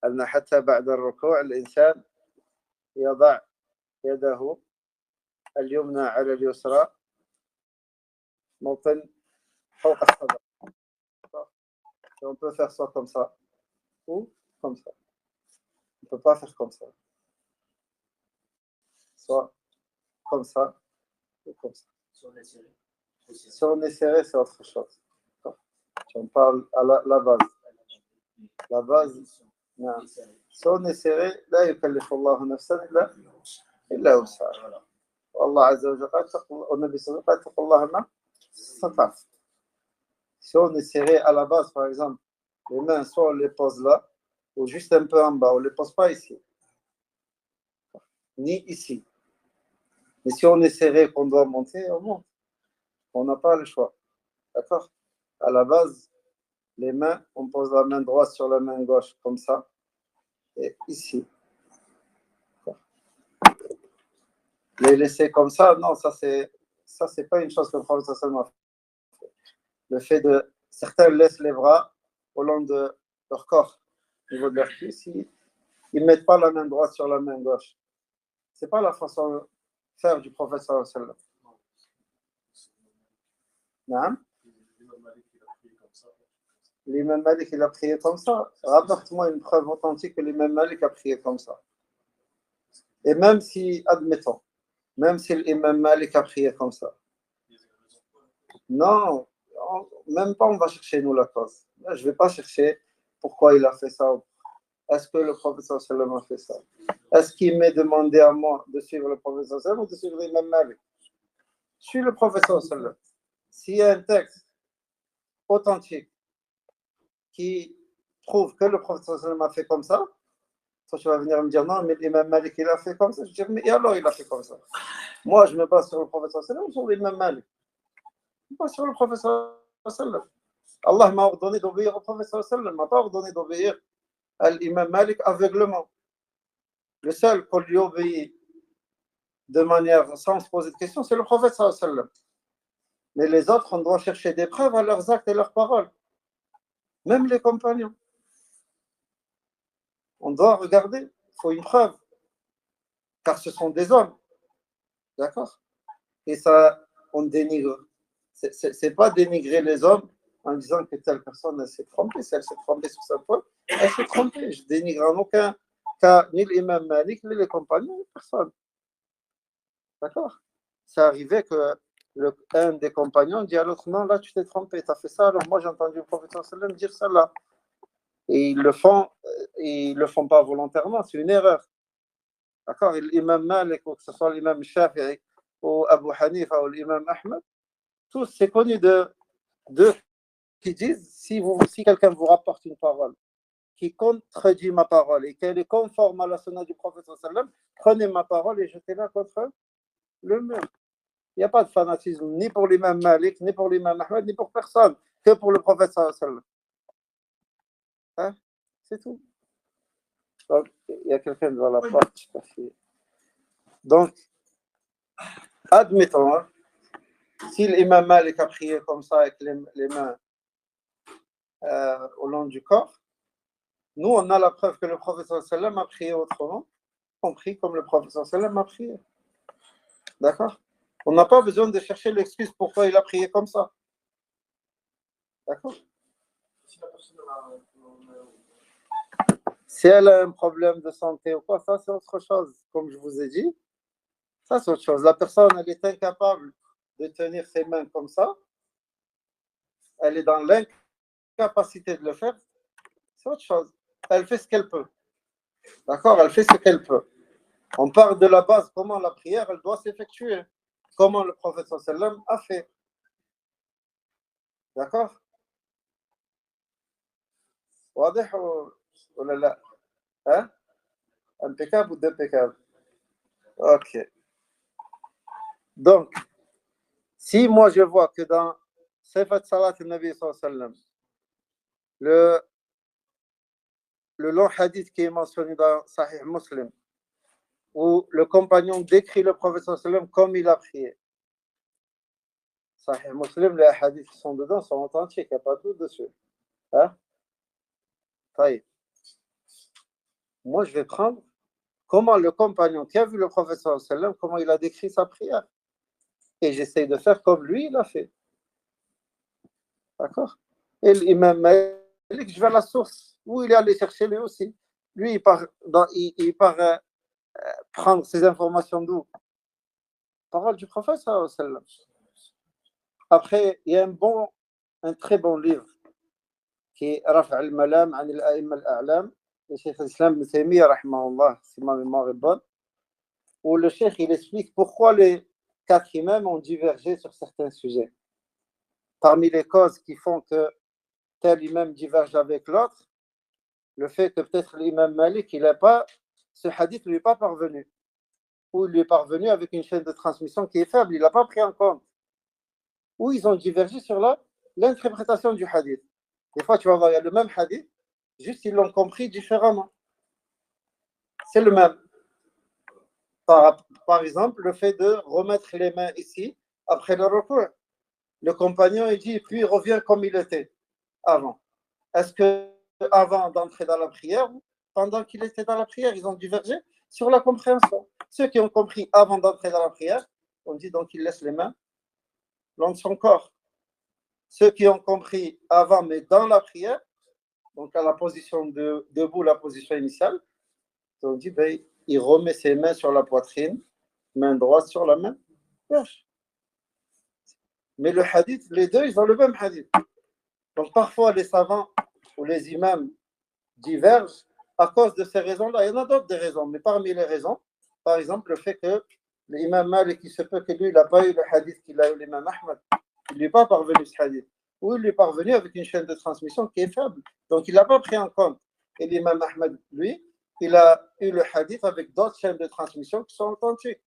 أن حتى بعد الركوع الإنسان يضع يده اليمنى على اليسرى موطن فوق الصدر. On peut faire soit comme ça ou comme ça. On ne peut pas faire comme ça. Soit comme ça ou comme ça. Si on est serré, c'est autre chose. On parle à la base. La base, non. Si on est serré, لا يكلف الله نفسا إلا وسعها. والله عز وجل قال والنبي صلى الله عليه وسلم قال اتقوا الله ما استطعتم. Si on est serré à la base, par exemple, les mains, soit on les pose là, ou juste un peu en bas, on ne les pose pas ici. Ni ici. Mais si on est serré, qu'on doit monter, on monte. On n'a pas le choix. D'accord? À la base, les mains, on pose la main droite sur la main gauche, comme ça. Et ici. Les laisser comme ça, non, ça c'est pas une chose que le prophète seulement fait. Le fait de certains laissent les bras au long de leur corps, au niveau de leur cuisse, ils ne mettent pas la main droite sur la main gauche. C'est pas la façon de faire du prophète sallallahu alayhi wa sallam. Non? l'imam Malik, il a prié comme ça. Rapporte-moi une preuve authentique que l'imam Malik a prié comme ça. Et même si, admettons, même si l'imam Malik a prié comme ça. Non, même pas on va chercher nous la cause. Je ne vais pas chercher pourquoi il a fait ça. Est-ce que le professeur sallam a fait ça? Est-ce qu'il m'est demandé à moi de suivre le professeur sallam ou de suivre l'imam Malik? Je suis le professeur sallam. S'il y a un texte authentique qui prouve que le professeur sallam a fait comme ça, toi tu vas venir me dire non, mais l'imam Malik il a fait comme ça. Je dis mais alors il a fait comme ça. Moi je me base sur le professeur sallam ou sur l'imam Malik? Je me base sur le professeur sallam. Allah m'a ordonné d'obéir au professeur sallam, m'a pas ordonné d'obéir à l'imam Malik aveuglement. Le seul qu'on lui obéit de manière sans se poser de questions, c'est le prophète sallam. Mais les autres, on doit chercher des preuves à leurs actes et leurs paroles. Même les compagnons. On doit regarder, il faut une preuve. Car ce sont des hommes. D'accord? Et ça, on dénigre. C'est pas dénigrer les hommes en disant que telle personne elle s'est trompée. Si elle s'est trompée sur sa foi, elle s'est trompée. Je dénigre en aucun cas ni l'imam Malik, ni les compagnons, ni personne. D'accord? C'est arrivé que un des compagnons dit à l'autre, non, là tu t'es trompé, tu as fait ça, alors moi j'ai entendu le prophète sallam dire ça là. Et ils le font pas volontairement, c'est une erreur. D'accord? L'imam Malik, ou que ce soit l'imam Shafi'i, ou Abu Hanifa, ou l'imam Ahmed, tous c'est connu de qui disent, si quelqu'un vous rapporte une parole qui contredit ma parole et qu'elle est conforme à la sunna du prophète sallam, prenez ma parole et jetez-la contre le mur. Il n'y a pas de fanatisme ni pour l'imam Malik, ni pour l'imam Ahmed, ni pour personne, que pour le prophète sallam. Hein? C'est tout. Donc, il y a quelqu'un devant la porte. Donc, admettons, hein, si l'imam Malik a prié comme ça avec les mains au long du corps, nous, on a la preuve que le prophète sallam a prié autrement, compris comme le prophète sallam a prié. D'accord? On n'a pas besoin de chercher l'excuse pourquoi il a prié comme ça. D'accord? Si elle a un problème de santé ou quoi, ça c'est autre chose. Comme je vous ai dit, ça c'est autre chose. La personne, elle est incapable de tenir ses mains comme ça. Elle est dans l'incapacité de le faire. C'est autre chose. Elle fait ce qu'elle peut. D'accord? Elle fait ce qu'elle peut. On part de la base, comment la prière, elle doit s'effectuer. Comment le prophète sallam a fait. D'accord? واضح ولا لا؟ Hein? Impeccable ou dépeccable? Ok. Donc, si moi je vois que dans Sifat Salat al-Nabi sallam, le long hadith qui est mentionné dans Sahih Muslim, où le compagnon décrit le prophète sallam comme il a prié. Sahih Muslim, les hadiths qui sont dedans sont authentiques, il n'y a pas de doute dessus. Hein? Moi, je vais prendre comment le compagnon qui a vu le prophète sallam, comment il a décrit sa prière. Et j'essaie de faire comme lui, il a fait. D'accord? Et l'imam Malik, je vais à la source où il est allé chercher lui aussi. Lui, il part prendre ses informations d'où? Parole du prophète sallam. Après, il y a un très bon livre qui est Raf' al-Malam an al-A'imma al-A'lam de Cheikh Islam Ibn Taymiyyah, rahimahullah, si ma mémoire est bonne, où le cheikh il explique pourquoi les 4 imams ont divergé sur certains sujets. Parmi les causes qui font que tel imam diverge avec l'autre, le fait que peut-être l'imam Malik, ce hadith ne lui est pas parvenu, ou il lui est parvenu avec une chaîne de transmission qui est faible, il n'a pas pris en compte, ou ils ont divergé sur l'interprétation du hadith. Des fois, tu vas voir, il y a le même hadith, juste ils l'ont compris différemment. C'est le même. Par exemple, le fait de remettre les mains ici, après le recours. Le compagnon, il dit, puis il revient comme il était avant. Est-ce que avant d'entrer dans la prière, pendant qu'il était dans la prière, ils ont divergé sur la compréhension? Ceux qui ont compris avant d'entrer dans la prière, on dit donc qu'il laisse les mains long de son corps. Ceux qui ont compris avant, mais dans la prière, donc à la position debout, la position initiale, on dit, ben, il remet ses mains sur la poitrine, main droite sur la main gauche. Mais le hadith, les deux, ils ont le même hadith. Donc parfois, les savants ou les imams divergent à cause de ces raisons-là. Il y en a d'autres des raisons, mais parmi les raisons, par exemple, le fait que l'imam Malik, il se peut que lui, il n'a pas eu le hadith qu'il a eu l'imam Ahmad. Il ne lui est pas parvenu ce hadith. Ou il lui est parvenu avec une chaîne de transmission qui est faible. Donc il n'a pas pris en compte. Et l'imam Ahmad, lui, il a eu le hadith avec d'autres chaînes de transmission qui sont authentiques.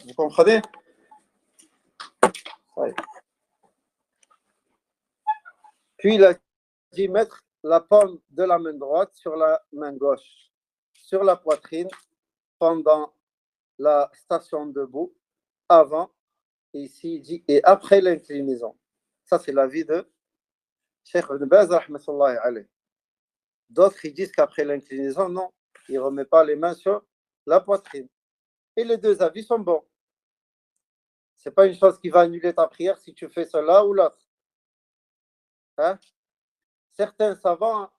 Vous comprenez? Oui. Puis il a dit mettre la paume de la main droite sur la main gauche, sur la poitrine, pendant la station debout, avant, et ici il dit, et après l'inclinaison. Ça, c'est l'avis de Cheikh Ibn Baz, rahmatullahi alayh. D'autres, ils disent qu'après l'inclinaison, non, il ne remet pas les mains sur la poitrine. Et les deux avis sont bons. Ce n'est pas une chose qui va annuler ta prière si tu fais cela ou l'autre. Hein? Certains savants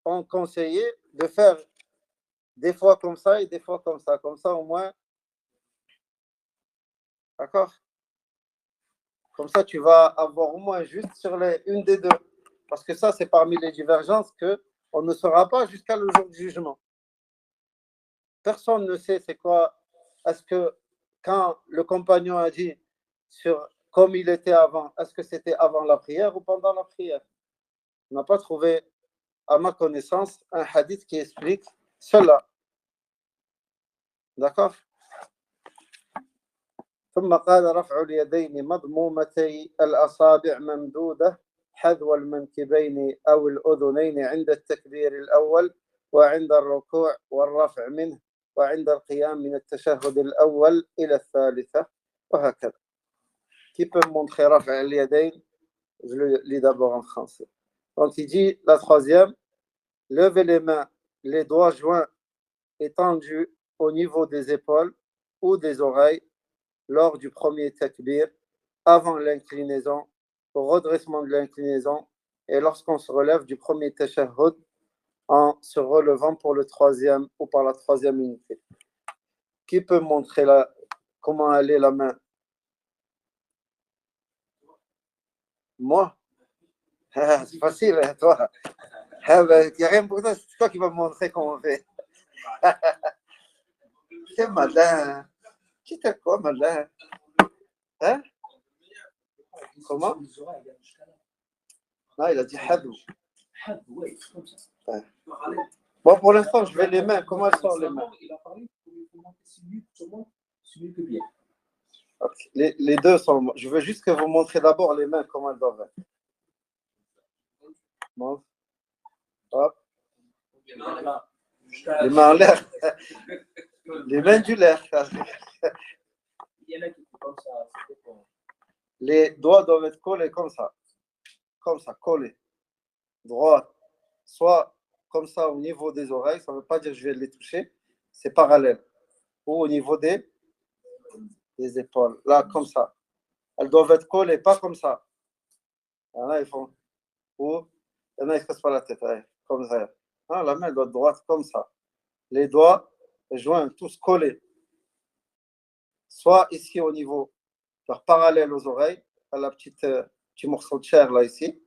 ont conseillé de faire des fois comme ça et des fois comme ça. Comme ça, au moins, d'accord? Comme ça, tu vas avoir au moins juste sur une des deux. Parce que ça, c'est parmi les divergences qu'on ne saura pas jusqu'à le jour du jugement. Personne ne sait c'est quoi. Est-ce que quand le compagnon a dit sur comme il était avant, est-ce que c'était avant la prière ou pendant la prière? On n'a pas trouvé, à ma connaissance, un hadith qui explique cela. D'accord? ثم قال رفع اليدين مضمومتي الأصابع ممدودة حذو المنكبين أو الأذنين عند التكبير الأول وعند الركوع والرفع منه وعند القيام من التشهد الأول إلى الثالثة وهكذا. Qui peut me montrer رفع اليدين? Je le lis d'abord en français. Donc il dit la troisième, levez les mains, les doigts joints étendus au niveau des épaules ou des oreilles lors du premier takbir, avant l'inclinaison, au redressement de l'inclinaison et lorsqu'on se relève du premier tashahhud en se relevant pour le troisième ou par la troisième unité. Qui peut montrer comment aller la main? Moi? C'est facile, hein, toi. Il n'y a rien pour ça, c'est toi qui vas me montrer comment on fait. C'est malin. Qui t'a quoi, malin? Hein? Comment? Non, il a dit hadou. Ouais. Bon, pour l'instant, je vais les mains. Comment elles sont les mains? Okay. Les deux sont. Je veux juste que vous montrez d'abord les mains, comment elles doivent être. Bon. Hop. Les mains en l'air. Les mains du l'air. Les doigts doivent être collés comme ça. Comme ça, collés. Droit. Soit comme ça au niveau des oreilles, ça ne veut pas dire que je vais les toucher, c'est parallèle. Ou au niveau des épaules. Là, comme ça. Elles doivent être collées, pas comme ça. Il y en a, ils font. Ou il y en a, ils ne se cassent pas la tête. Comme ça. Ah, la main doit être droite, comme ça. Les doigts joints, tous collés. Soit ici au niveau, genre parallèle aux oreilles, à la petit morceau de chair là ici.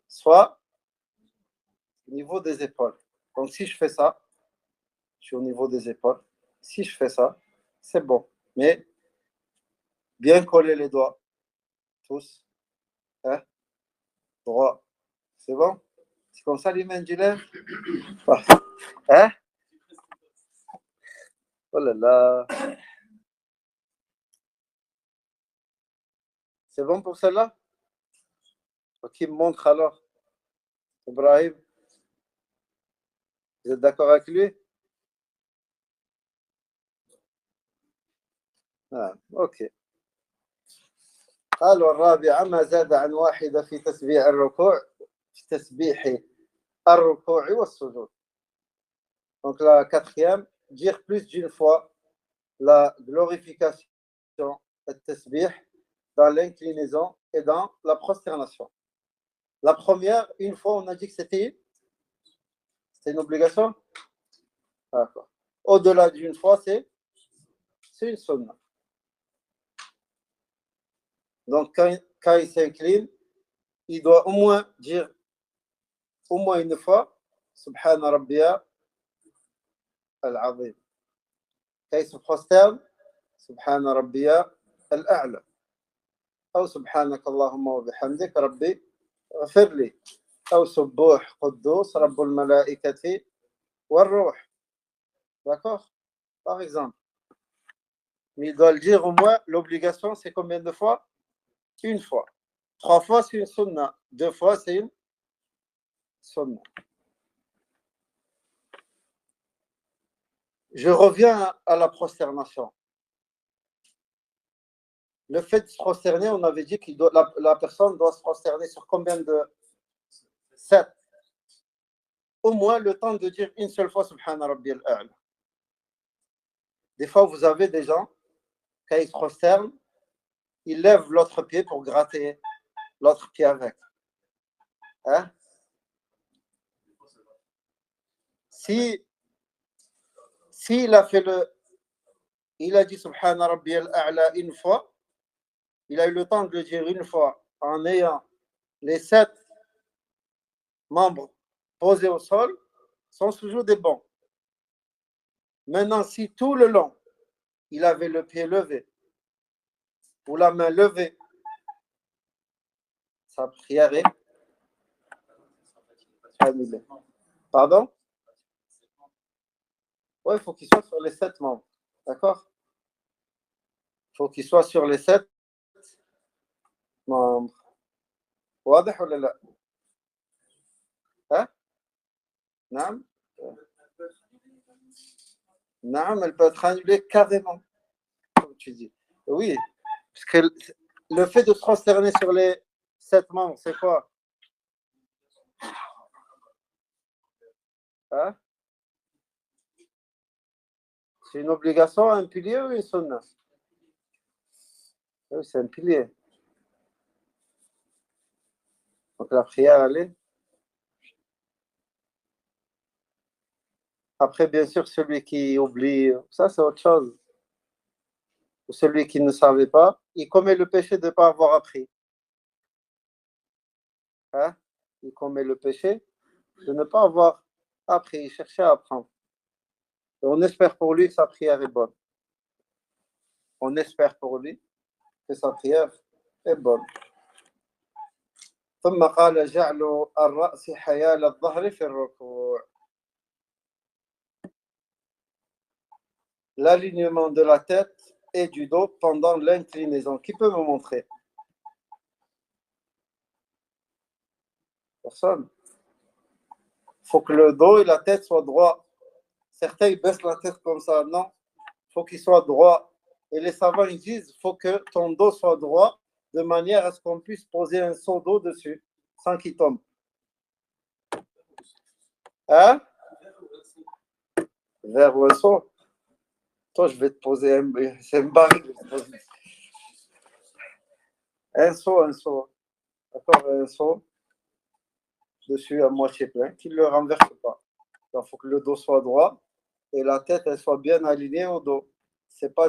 Soit au niveau des épaules. Donc si je fais ça, je suis au niveau des épaules. Si je fais ça, c'est bon. Mais bien coller les doigts. Tous. Hein? Droit. C'est bon? C'est comme ça les mains du lèvre? Hein? Oh là là. C'est bon pour celle-là? Qui me montre alors? Ibrahim? Vous êtes d'accord avec lui? Ah, ok. قال والرابعة ما زاد عن واحدة في تسبيح الركوع في تسبيح الركوع والسجود. Donc la quatrième, dire plus d'une fois la glorification, le tasbih dans l'inclinaison et dans la prosternation. La première, une fois, on a dit que c'était une obligation. D'accord. Au-delà d'une fois, c'est une sunna. Donc, quand il s'incline, il doit au moins dire au moins une fois Subhana Rabbiya al-Azim. Quand il se prosterne, Subhana Rabbiya al-A'la. Ou Subhanaka Allahumma wa bihamdik Rabbi اغفر لي. أو سبوح قدوس رب الملائكة والروح. D'accord? Par exemple. Mais il doit le dire au moins, l'obligation, c'est combien de fois? Une fois. 3 fois, c'est une sunna. 2 fois, c'est une sunna. Je reviens à la prosternation. Le fait de se prosterner, on avait dit que la personne doit se prosterner sur combien de 7. Au moins le temps de dire une seule fois Subhana Rabbi al-A'la. Des fois, vous avez des gens, quand ils se prosternent, ils lèvent l'autre pied pour gratter l'autre pied avec. Hein? Si il a fait il a dit Subhana Rabbi al-A'la une fois, il a eu le temps de le dire une fois en ayant les 7 membres posés au sol, sont toujours des bons. Maintenant, si tout le long, il avait le pied levé ou la main levée, sa prière est annulée. Pardon? Oui, il faut qu'il soit sur les 7 membres. D'accord? Il faut qu'il soit sur les 7 membres. واضح ولا لا؟ ها؟ نعم؟ نعم, elle peut être annulée carrément, comme tu dis. Oui, parce que le fait de se prosterner sur les 7 membres, c'est quoi? Hein? C'est une obligation, un pilier ou une sunna? Oui, c'est un pilier. Donc la prière, elle est. Après, bien sûr, celui qui oublie, ça c'est autre chose. Ou celui qui ne savait pas, il commet le péché de ne pas avoir appris. Hein? Il commet le péché de ne pas avoir appris, chercher à apprendre. Et on espère pour lui que sa prière est bonne. On espère pour lui que sa prière est bonne. ثم قال جعل الرأس حيال الظهر في الركوع. L'alignement de la tête et du dos pendant l'inclinaison. Qui peut me montrer? Personne. Il faut que le dos et la tête soient droits. Certains ils baissent la tête comme ça. Non, il faut qu'il soit droit. Et les savants ils disent il faut que ton dos soit droit de manière à ce qu'on puisse poser un seau d'eau dessus sans qu'il tombe. Hein? Vers un seau. Toi, je vais te poser c'est un baril. Un seau. D'accord, un seau dessus à moitié plein, qu'il ne le renverse pas. Il faut que le dos soit droit et la tête elle soit bien alignée au dos. C'est pas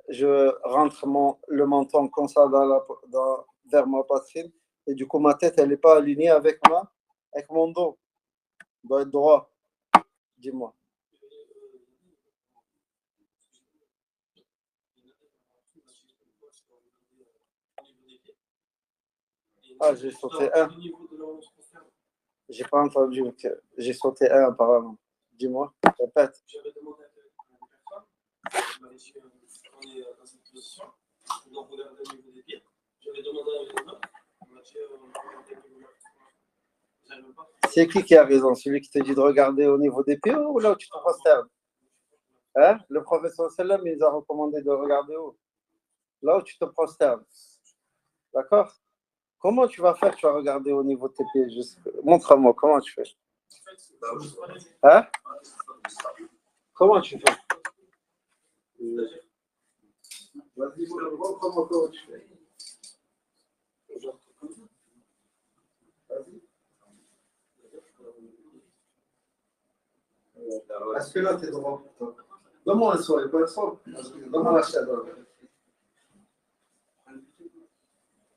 je rentre le menton comme ça vers ma poitrine et du coup ma tête elle n'est pas alignée avec mon dos. Il doit être droit. Dis-moi. Ah, j'ai sauté un. J'ai pas entendu. J'ai sauté un apparemment. Dis-moi, répète. J'avais demandé à une personne, on est dans cette position, donc on regarde au niveau des pieds. J'avais demandé à une autre, on m'a dit regarder au niveau des pieds. C'est qui a raison? Celui qui te dit de regarder au niveau des pieds ou là où tu te prosternes? Hein? Le professeur Sallam, il nous a recommandé de regarder où? Là où tu te prosternes. D'accord? Comment tu vas faire? Tu vas regarder au niveau de tes pieds. Montre-moi comment tu fais. Hein? Comment tu fais? Vas-y, montre-moi comment tu fais. Est-ce que là, tu es droit pour toi? Donne-moi un soin, il peut être soin. Donne-moi la chaîne.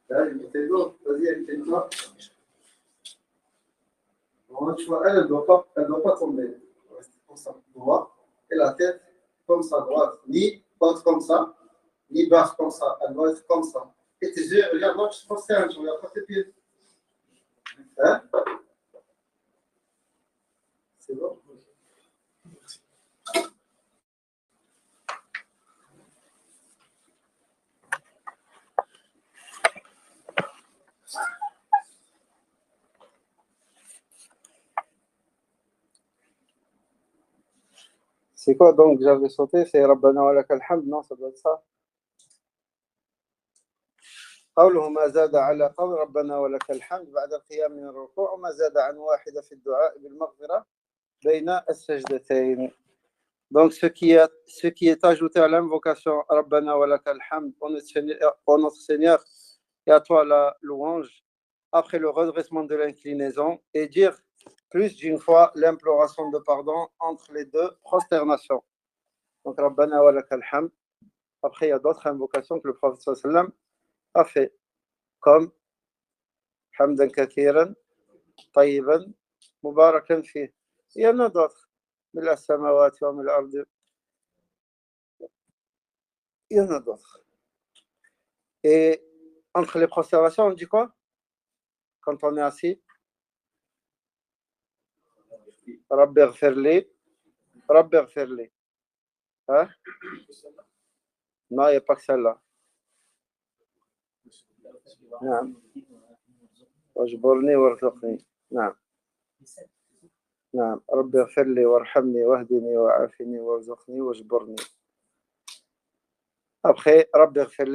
Là, il était dos. Vas-y, elle était toi. Tu vois, elle ne doit pas tomber. Rester comme ça, droit. Et la tête comme ça, droite. Ni haute comme ça, ni basse comme ça. Elle doit être comme ça. Et tes yeux, regarde, moi, je pense que tu regardes pas tes pieds. Hein? C'est bon? C'est quoi donc j'avais sauté? C'est Rabbana wa lakal hamd, non? Ça doit être ça. قوله ما زاد على قول ربنا ولك الحمد بعد القيام من الركوع وما زاد عن واحدة في الدعاء بالمغفرة بين السجدتين. Donc ce qui est ajouté à l'invocation Rabbana wa lakal hamd, ô notre Seigneur, et à toi la louange, après le redressement de l'inclinaison, et dire plus d'une fois l'imploration de pardon entre les deux prosternations. Donc Rabbana wa lakal hamd. Après, il y a d'autres invocations que le prophète sallam a fait, comme Hamdan kathiran, tayyiban, mubarakan fi. Il y en a d'autres. Mil as-samawati wa mil ardi. Il y en a d'autres. Et entre les prosternations, on dit quoi? Quand on est assis, Rabbi ighfirli, Rabbi ighfirli. Hein? Non, il n'y a pas que celle-là. نعم واجبرني وارزقني نعم نعم رب اغفر لي وارحمني واهدني وعافني وارزقني واجبرني. Après, Rabbi ighfir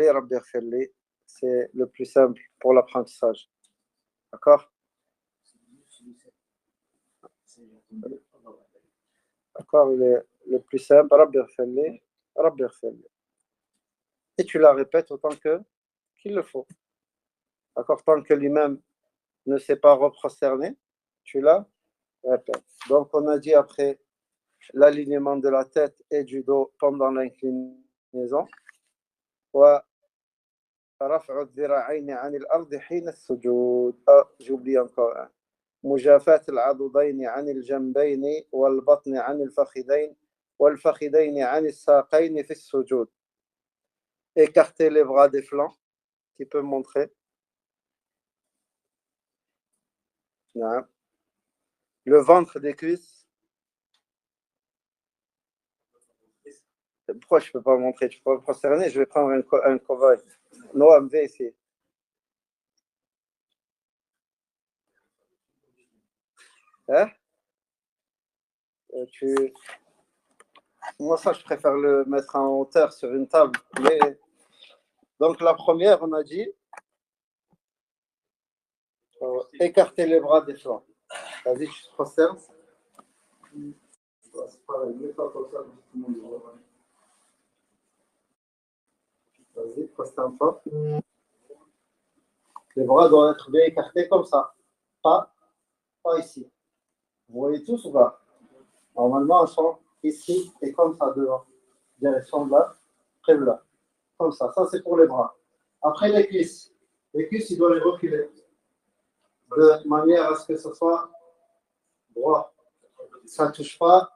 li, c'est le plus simple pour l'apprentissage. D'accord? D'accord, il est le plus simple, Rabbi ighfir li, Rabbi ighfir li. Et tu la répètes autant qu'il le faut. D'accord? Tant que l'imam ne s'est pas reprosterné, tu la répètes. Donc, on a dit après l'alignement de la tête et du dos pendant l'inclinaison. ورفع الذراعين عن الأرض حين السجود. j'oublie encore. مجافاة العضدين عن الجنبين والبطن عن الفخذين والفخذين عن الساقين في السجود. Écarter les bras des flancs. Qui peut montrer? Non. Le ventre des cuisses. Pourquoi je ne peux pas montrer? Tu peux me prosterner? Je vais prendre un cobaye. Noam, viens ici. Hein? Moi, ça, je préfère le mettre en hauteur sur une table. Mais... Donc, la première, on a dit écarter les bras des flancs. Vas-y, tu te prosternes. Vas-y, prosterne-toi. Les bras doivent être bien écartés comme ça. Pas ici. Vous voyez tous ou pas? Normalement, ils sont ici et comme ça devant. Direction de là, près de là. Comme ça. Ça, c'est pour les bras. Après, les cuisses. Les cuisses, il doit les reculer. De manière à ce que ce soit droit. Ça ne touche pas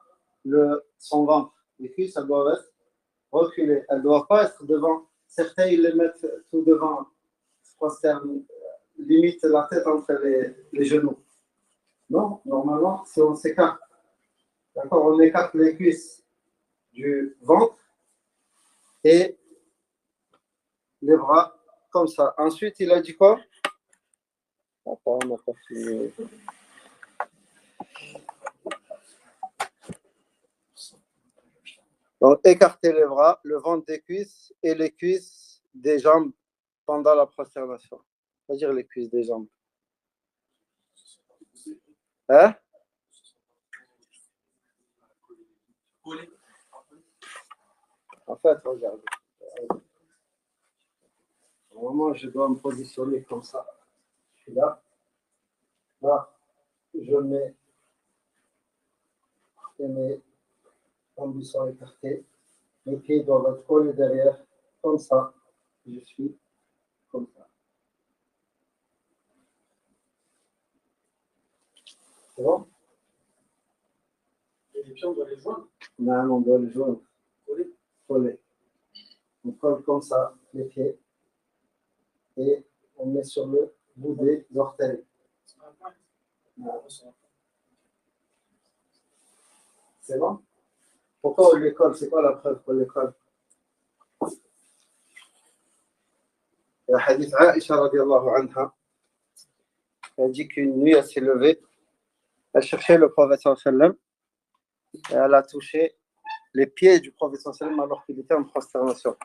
son ventre. Les cuisses, elles doivent être reculées. Elles ne doivent pas être devant. Certains, ils les mettent tout devant. Limite la tête entre les genoux. Non, normalement, si on s'écarte, d'accord, on écarte les cuisses du ventre et les bras comme ça. Ensuite, il a dit quoi? On n'a pas fini. Donc, écarter les bras, le ventre des cuisses et les cuisses des jambes pendant la prosternation. C'est-à-dire les cuisses des jambes. Hein? En fait, regarde. Normalement, je dois me positionner comme ça. Je suis là. Là, je mets et mes jambes sont écartées. Mes pieds doivent être collés derrière, comme ça. Je suis comme ça. C'est bon? Et les pieds, on doit les joindre. Non, on doit les joindre. Coller. On colle comme ça les pieds et on met sur le bout des orteils. Non. C'est bon? Pourquoi on les colle? C'est quoi la preuve qu'on les colle? Il y a le hadith Aïcha radiallahu anha. Elle dit qu'une nuit, elle s'est levée, elle cherchait le prophète sallallahu alayhi wa sallam et elle a touché les pieds du prophète sallallahu alayhi wa sallam alors qu'il était en prosternation.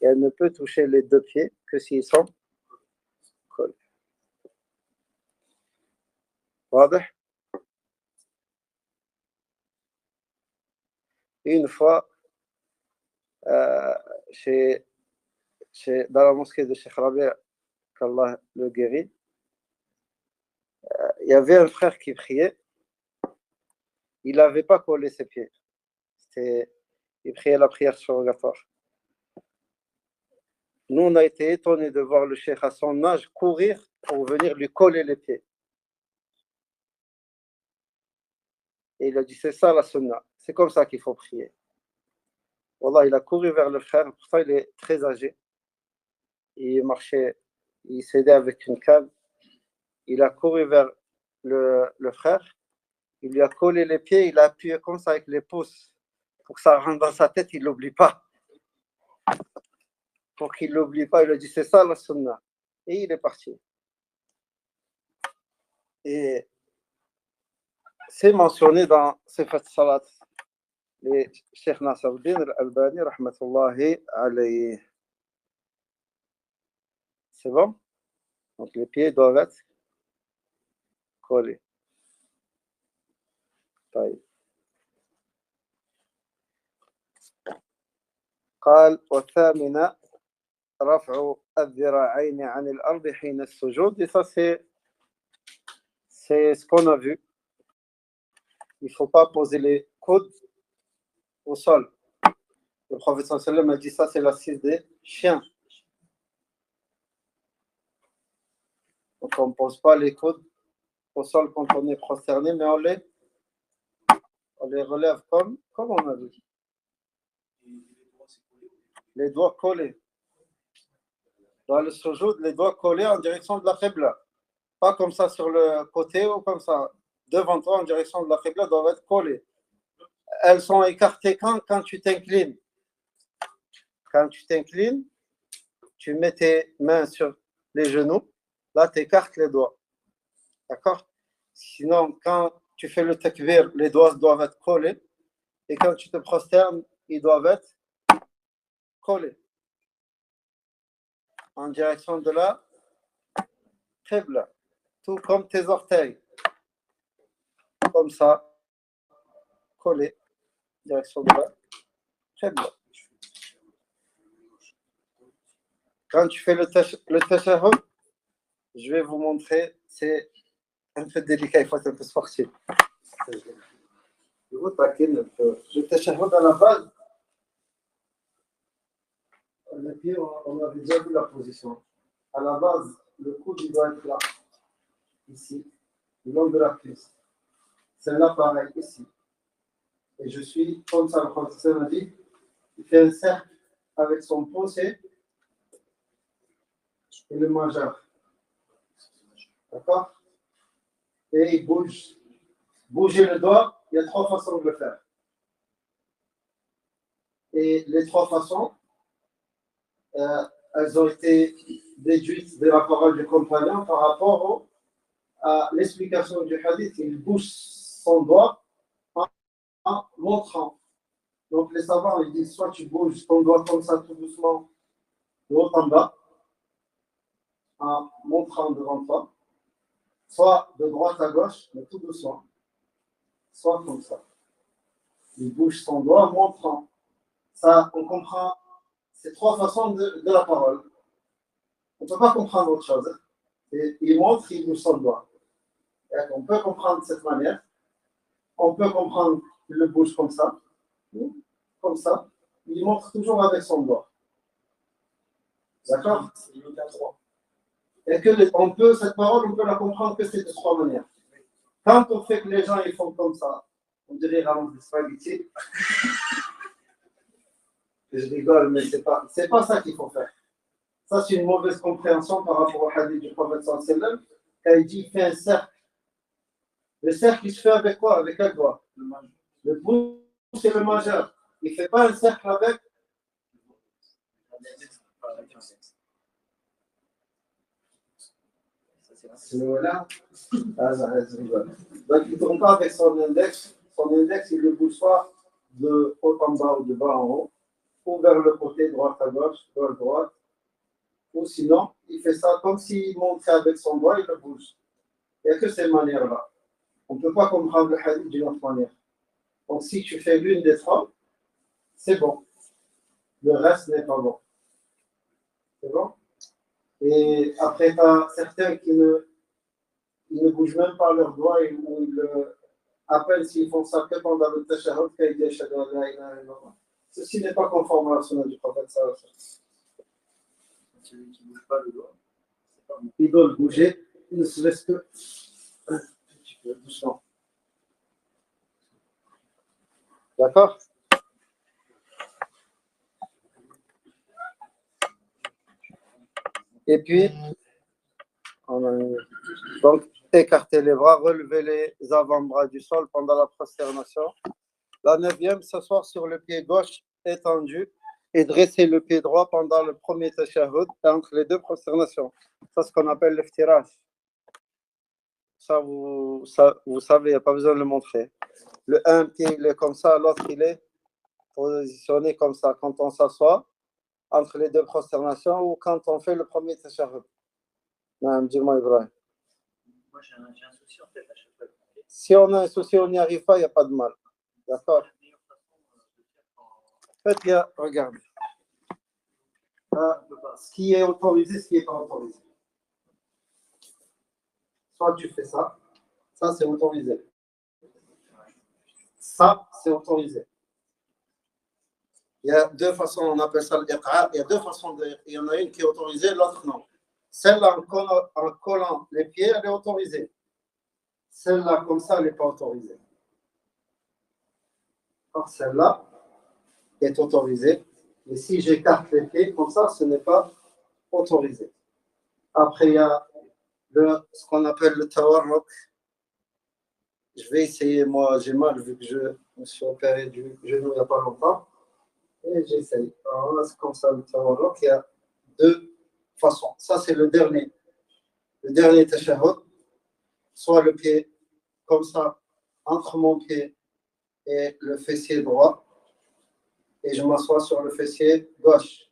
Et elle ne peut toucher les deux pieds que s'ils sont collés. واضح? Une fois, dans la mosquée de Cheikh Rabi, qu'Allah le guérit, il y avait un frère qui priait. Il n'avait pas collé ses pieds. Il priait la prière surrogatoire. Nous, on a été étonnés de voir le cheikh à son âge courir pour venir lui coller les pieds. Et il a dit, c'est ça la sunna. C'est comme ça qu'il faut prier. Wallah, il a couru vers le frère. Pourtant, il est très âgé. Il marchait, il s'aidait avec une canne. Il a couru vers le frère. Il lui a collé les pieds. Il a appuyé comme ça avec les pouces pour que ça rentre dans sa tête. Il ne l'oublie pas. Pour qu'il ne l'oublie pas, il a dit, c'est ça la sunna. Et il est parti. Et c'est mentionné dans Sifat Salat. Les Cheikh Nasruddin al-Albani, rahmatullahi alayhi. C'est bon? Donc les pieds doivent être collés. طيب. قال والثامنة رفع الذراعين عن الأرض حين السجود. Et ça c'est ce qu'on a vu. Il ne faut pas poser les coudes au sol. Le prophète sallallahu alayhi wa sallam a dit ça, c'est l'assise des chiens. Donc on ne pose pas les coudes au sol quand on est prosterné, mais on les relève comme on a dit. Les doigts collés. Dans le sujoud, les doigts collés en direction de la qibla. Pas comme ça sur le côté ou comme ça. Devant toi en direction de la qibla doivent être collées. Elles sont écartées quand tu t'inclines. Quand tu t'inclines, tu mets tes mains sur les genoux. Là, tu écartes les doigts. D'accord? Sinon, quand tu fais le takbir, les doigts doivent être collés. Et quand tu te prosternes, ils doivent être collés. En direction de la qibla. Tout comme tes orteils. Comme ça. Collés. En direction de la qibla. Quand tu fais le tashahhud, je vais vous montrer, c'est un peu délicat, il faut être un peu sportif. Je vous taquine un peu. Le tashahhud à la base, les pieds, on avait déjà vu la position. À la base, le coude il doit être là, ici, le long de la cuisse. Celle-là, pareil, ici. Et je suis, comme ça, le professeur m'a dit, il fait un cercle avec son pouce et le majeur. D'accord? Et il bouge. Bouger le doigt, il y a 3 façons de le faire. Et les 3 façons, elles ont été déduites de la parole du compagnon par rapport à l'explication du hadith. Il bouge son doigt en montrant. Donc les savants, ils disent soit tu bouges ton doigt comme ça tout doucement, de haut en bas, en montrant devant toi, soit de droite à gauche, mais tout doucement, soit comme ça. Il bouge son doigt en montrant. Ça, on comprend ces 3 façons de la parole. On ne peut pas comprendre autre chose. Et il bouge son doigt. Et on peut comprendre de cette manière. On peut comprendre il le bouge comme ça, il montre toujours avec son doigt. D'accord? Et que cette parole, on peut la comprendre que c'est de trois manières. Quand on fait que les gens ils font comme ça, on dirait rallonge des spaghettis. Je rigole, mais c'est pas ça qu'il faut faire. Ça, c'est une mauvaise compréhension par rapport au hadith du prophète sallallahu alayhi wa sallam, quand il dit fais un cercle. Le cercle, il se fait avec quoi? Avec quel doigt? Le pouce et le majeur. Il ne fait pas un cercle avec. Voilà. Donc, il ne tourne pas avec son index. Son index, il le bouge soit de haut en bas ou de bas en haut, ou vers le côté, droite à gauche, gauche à droite. Ou sinon, il fait ça comme s'il montrait avec son doigt, il le bouge. Il n'y a que ces manières-là. On ne peut pas comprendre le hadith d'une autre manière. Donc, si tu fais l'une des trois, c'est bon. Le reste n'est pas bon. C'est bon? Et après, tu as certains qui ne bougent même pas leurs doigts ou à peine s'ils font ça que pendant le tashahhud, quand ils disent ashhadu an la ilaha illallah. Ceci n'est pas conforme à la sunna du prophète sallallahu alayhi wa sallam. Celui qui ne bouge pas le doigt, il doit le bouger, il ne se laisse que un petit peu doucement. D'accord? Et puis, donc, écartez les bras, relevez les avant-bras du sol pendant la prosternation. La 9e, s'asseoir sur le pied gauche étendu et dresser le pied droit pendant le premier tashahhud entre les deux prosternations. Ça, c'est ce qu'on appelle l'iftiraj. Ça, vous savez, il n'y a pas besoin de le montrer. Le un pied, il est comme ça, l'autre, il est positionné comme ça. Quand on s'assoit entre les deux prosternations ou quand on fait le premier tashahhud. Non, dis-moi, Ibrahim. Moi, j'ai un souci en fait à chaque fois. Si on a un souci, on n'y arrive pas, il n'y a pas de mal. D'accord? En fait, regarde. Ce qui est autorisé, ce qui n'est pas autorisé. Soit tu fais ça, ça c'est autorisé. Ça, c'est autorisé. Il y a deux façons, on appelle ça l'iqra. Il y a deux façons de. Il y en a une qui est autorisée, l'autre non. Celle-là, en collant les pieds, elle est autorisée. Celle-là, comme ça, elle n'est pas autorisée. Or, celle-là est autorisée. Et si j'écarte les pieds, comme ça, ce n'est pas autorisé. Après, il y a ce qu'on appelle le tawarruk. Je vais essayer, moi, j'ai mal vu que je me suis opéré du genou il n'y a pas longtemps. Et j'essaye. Alors là, c'est comme ça le tawarruk. Il y a deux façons. Ça, c'est le dernier. Le dernier tashahhud. Soit le pied comme ça, entre mon pied et le fessier droit. Et je m'assois sur le fessier gauche.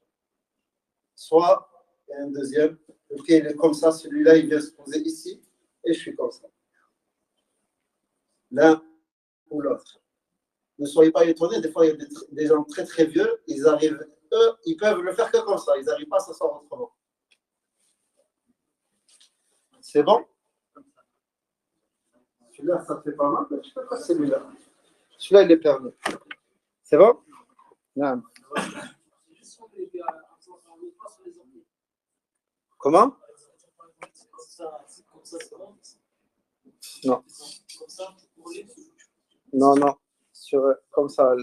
Soit, il y a un deuxième, le pied il est comme ça, celui-là il vient se poser ici, et je suis comme ça. L'un ou l'autre. Ne soyez pas étonnés, des fois il y a des gens très très vieux, ils peuvent le faire que comme ça, ils n'arrivent pas à s'asseoir autrement. C'est bon? Celui-là, ça fait pas mal, mais je peux pas celui-là. Celui-là, il est permis. C'est bon? Non. Comment? Non. Non, non. Comme ça,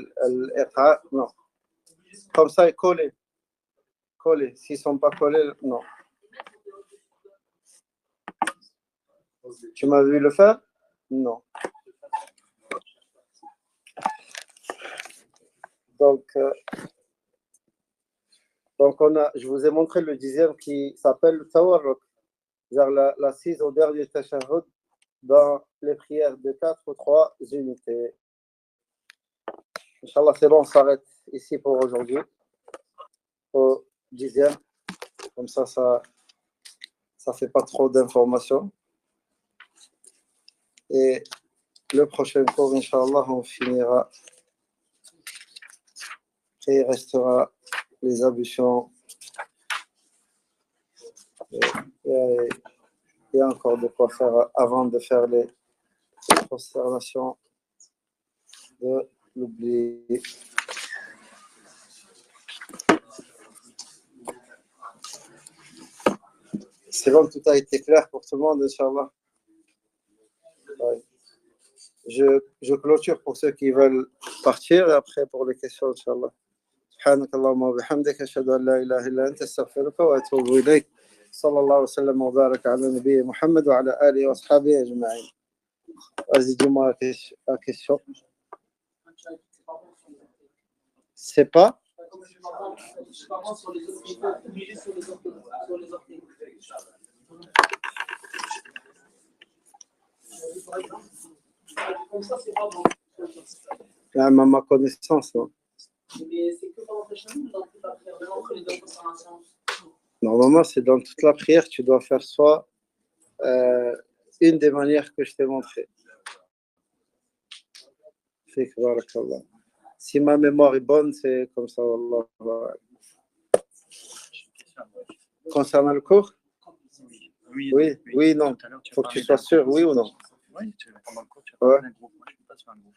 non. Comme ça, est collé. Collé. S'ils ne sont pas collés, non. Tu m'as vu le faire? Non. Donc je vous ai montré le 10e qui s'appelle le tawarruk, c'est-à-dire l'assise au dernier tashahhud dans les prières de 4 ou 3 unités. Inch'Allah, c'est bon, on s'arrête ici pour aujourd'hui, au 10e. Comme ça fait pas trop d'informations. Et le prochain cours, Inch'Allah, on finira. Et il restera les ablutions. Il y a encore de quoi faire avant de faire les consternations de l'oublier. C'est bon, tout a été clair pour tout le monde, Inch'Allah. Ouais. Je clôture pour ceux qui veulent partir et après pour les questions, Inch'Allah. سبحانك اللهم وبحمدك أشهد أن لا إله إلا أنت أستغفرك وأتوب إليك صلى الله وسلم وبارك على نبينا محمد وعلى آله وأصحابه أجمعين. Vas-y, dis-moi la question. C'est pas à ma connaissance, non. Mais c'est que pendant ta chaîne ou dans toute la prière, même entre les deux concernations? Normalement, c'est dans toute la prière, tu dois faire soit une des manières que je t'ai montrées. Si ma mémoire est bonne, c'est comme ça, Wallah. Concernant le cours? Oui, non. Il faut que tu sois sûr, oui ou non? Oui, pendant le cours, tu as parlé d'un groupe. Moi, je ne peux pas sur un groupe.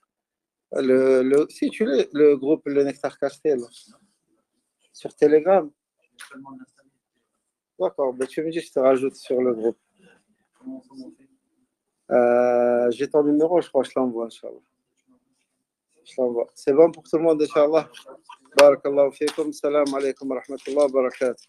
Si tu l'es, le groupe Le Nectar Cacheté, là. Sur Telegram. D'accord, ben tu me dis, je te rajoute sur le groupe. Comment on fait? J'ai ton numéro, je crois, je l'envoie, Inch'Allah. Je l'envoie. C'est bon pour tout le monde, Inch'Allah. Barakallahu fikum, salam alaikum wa rahmatullahi wa barakatuh.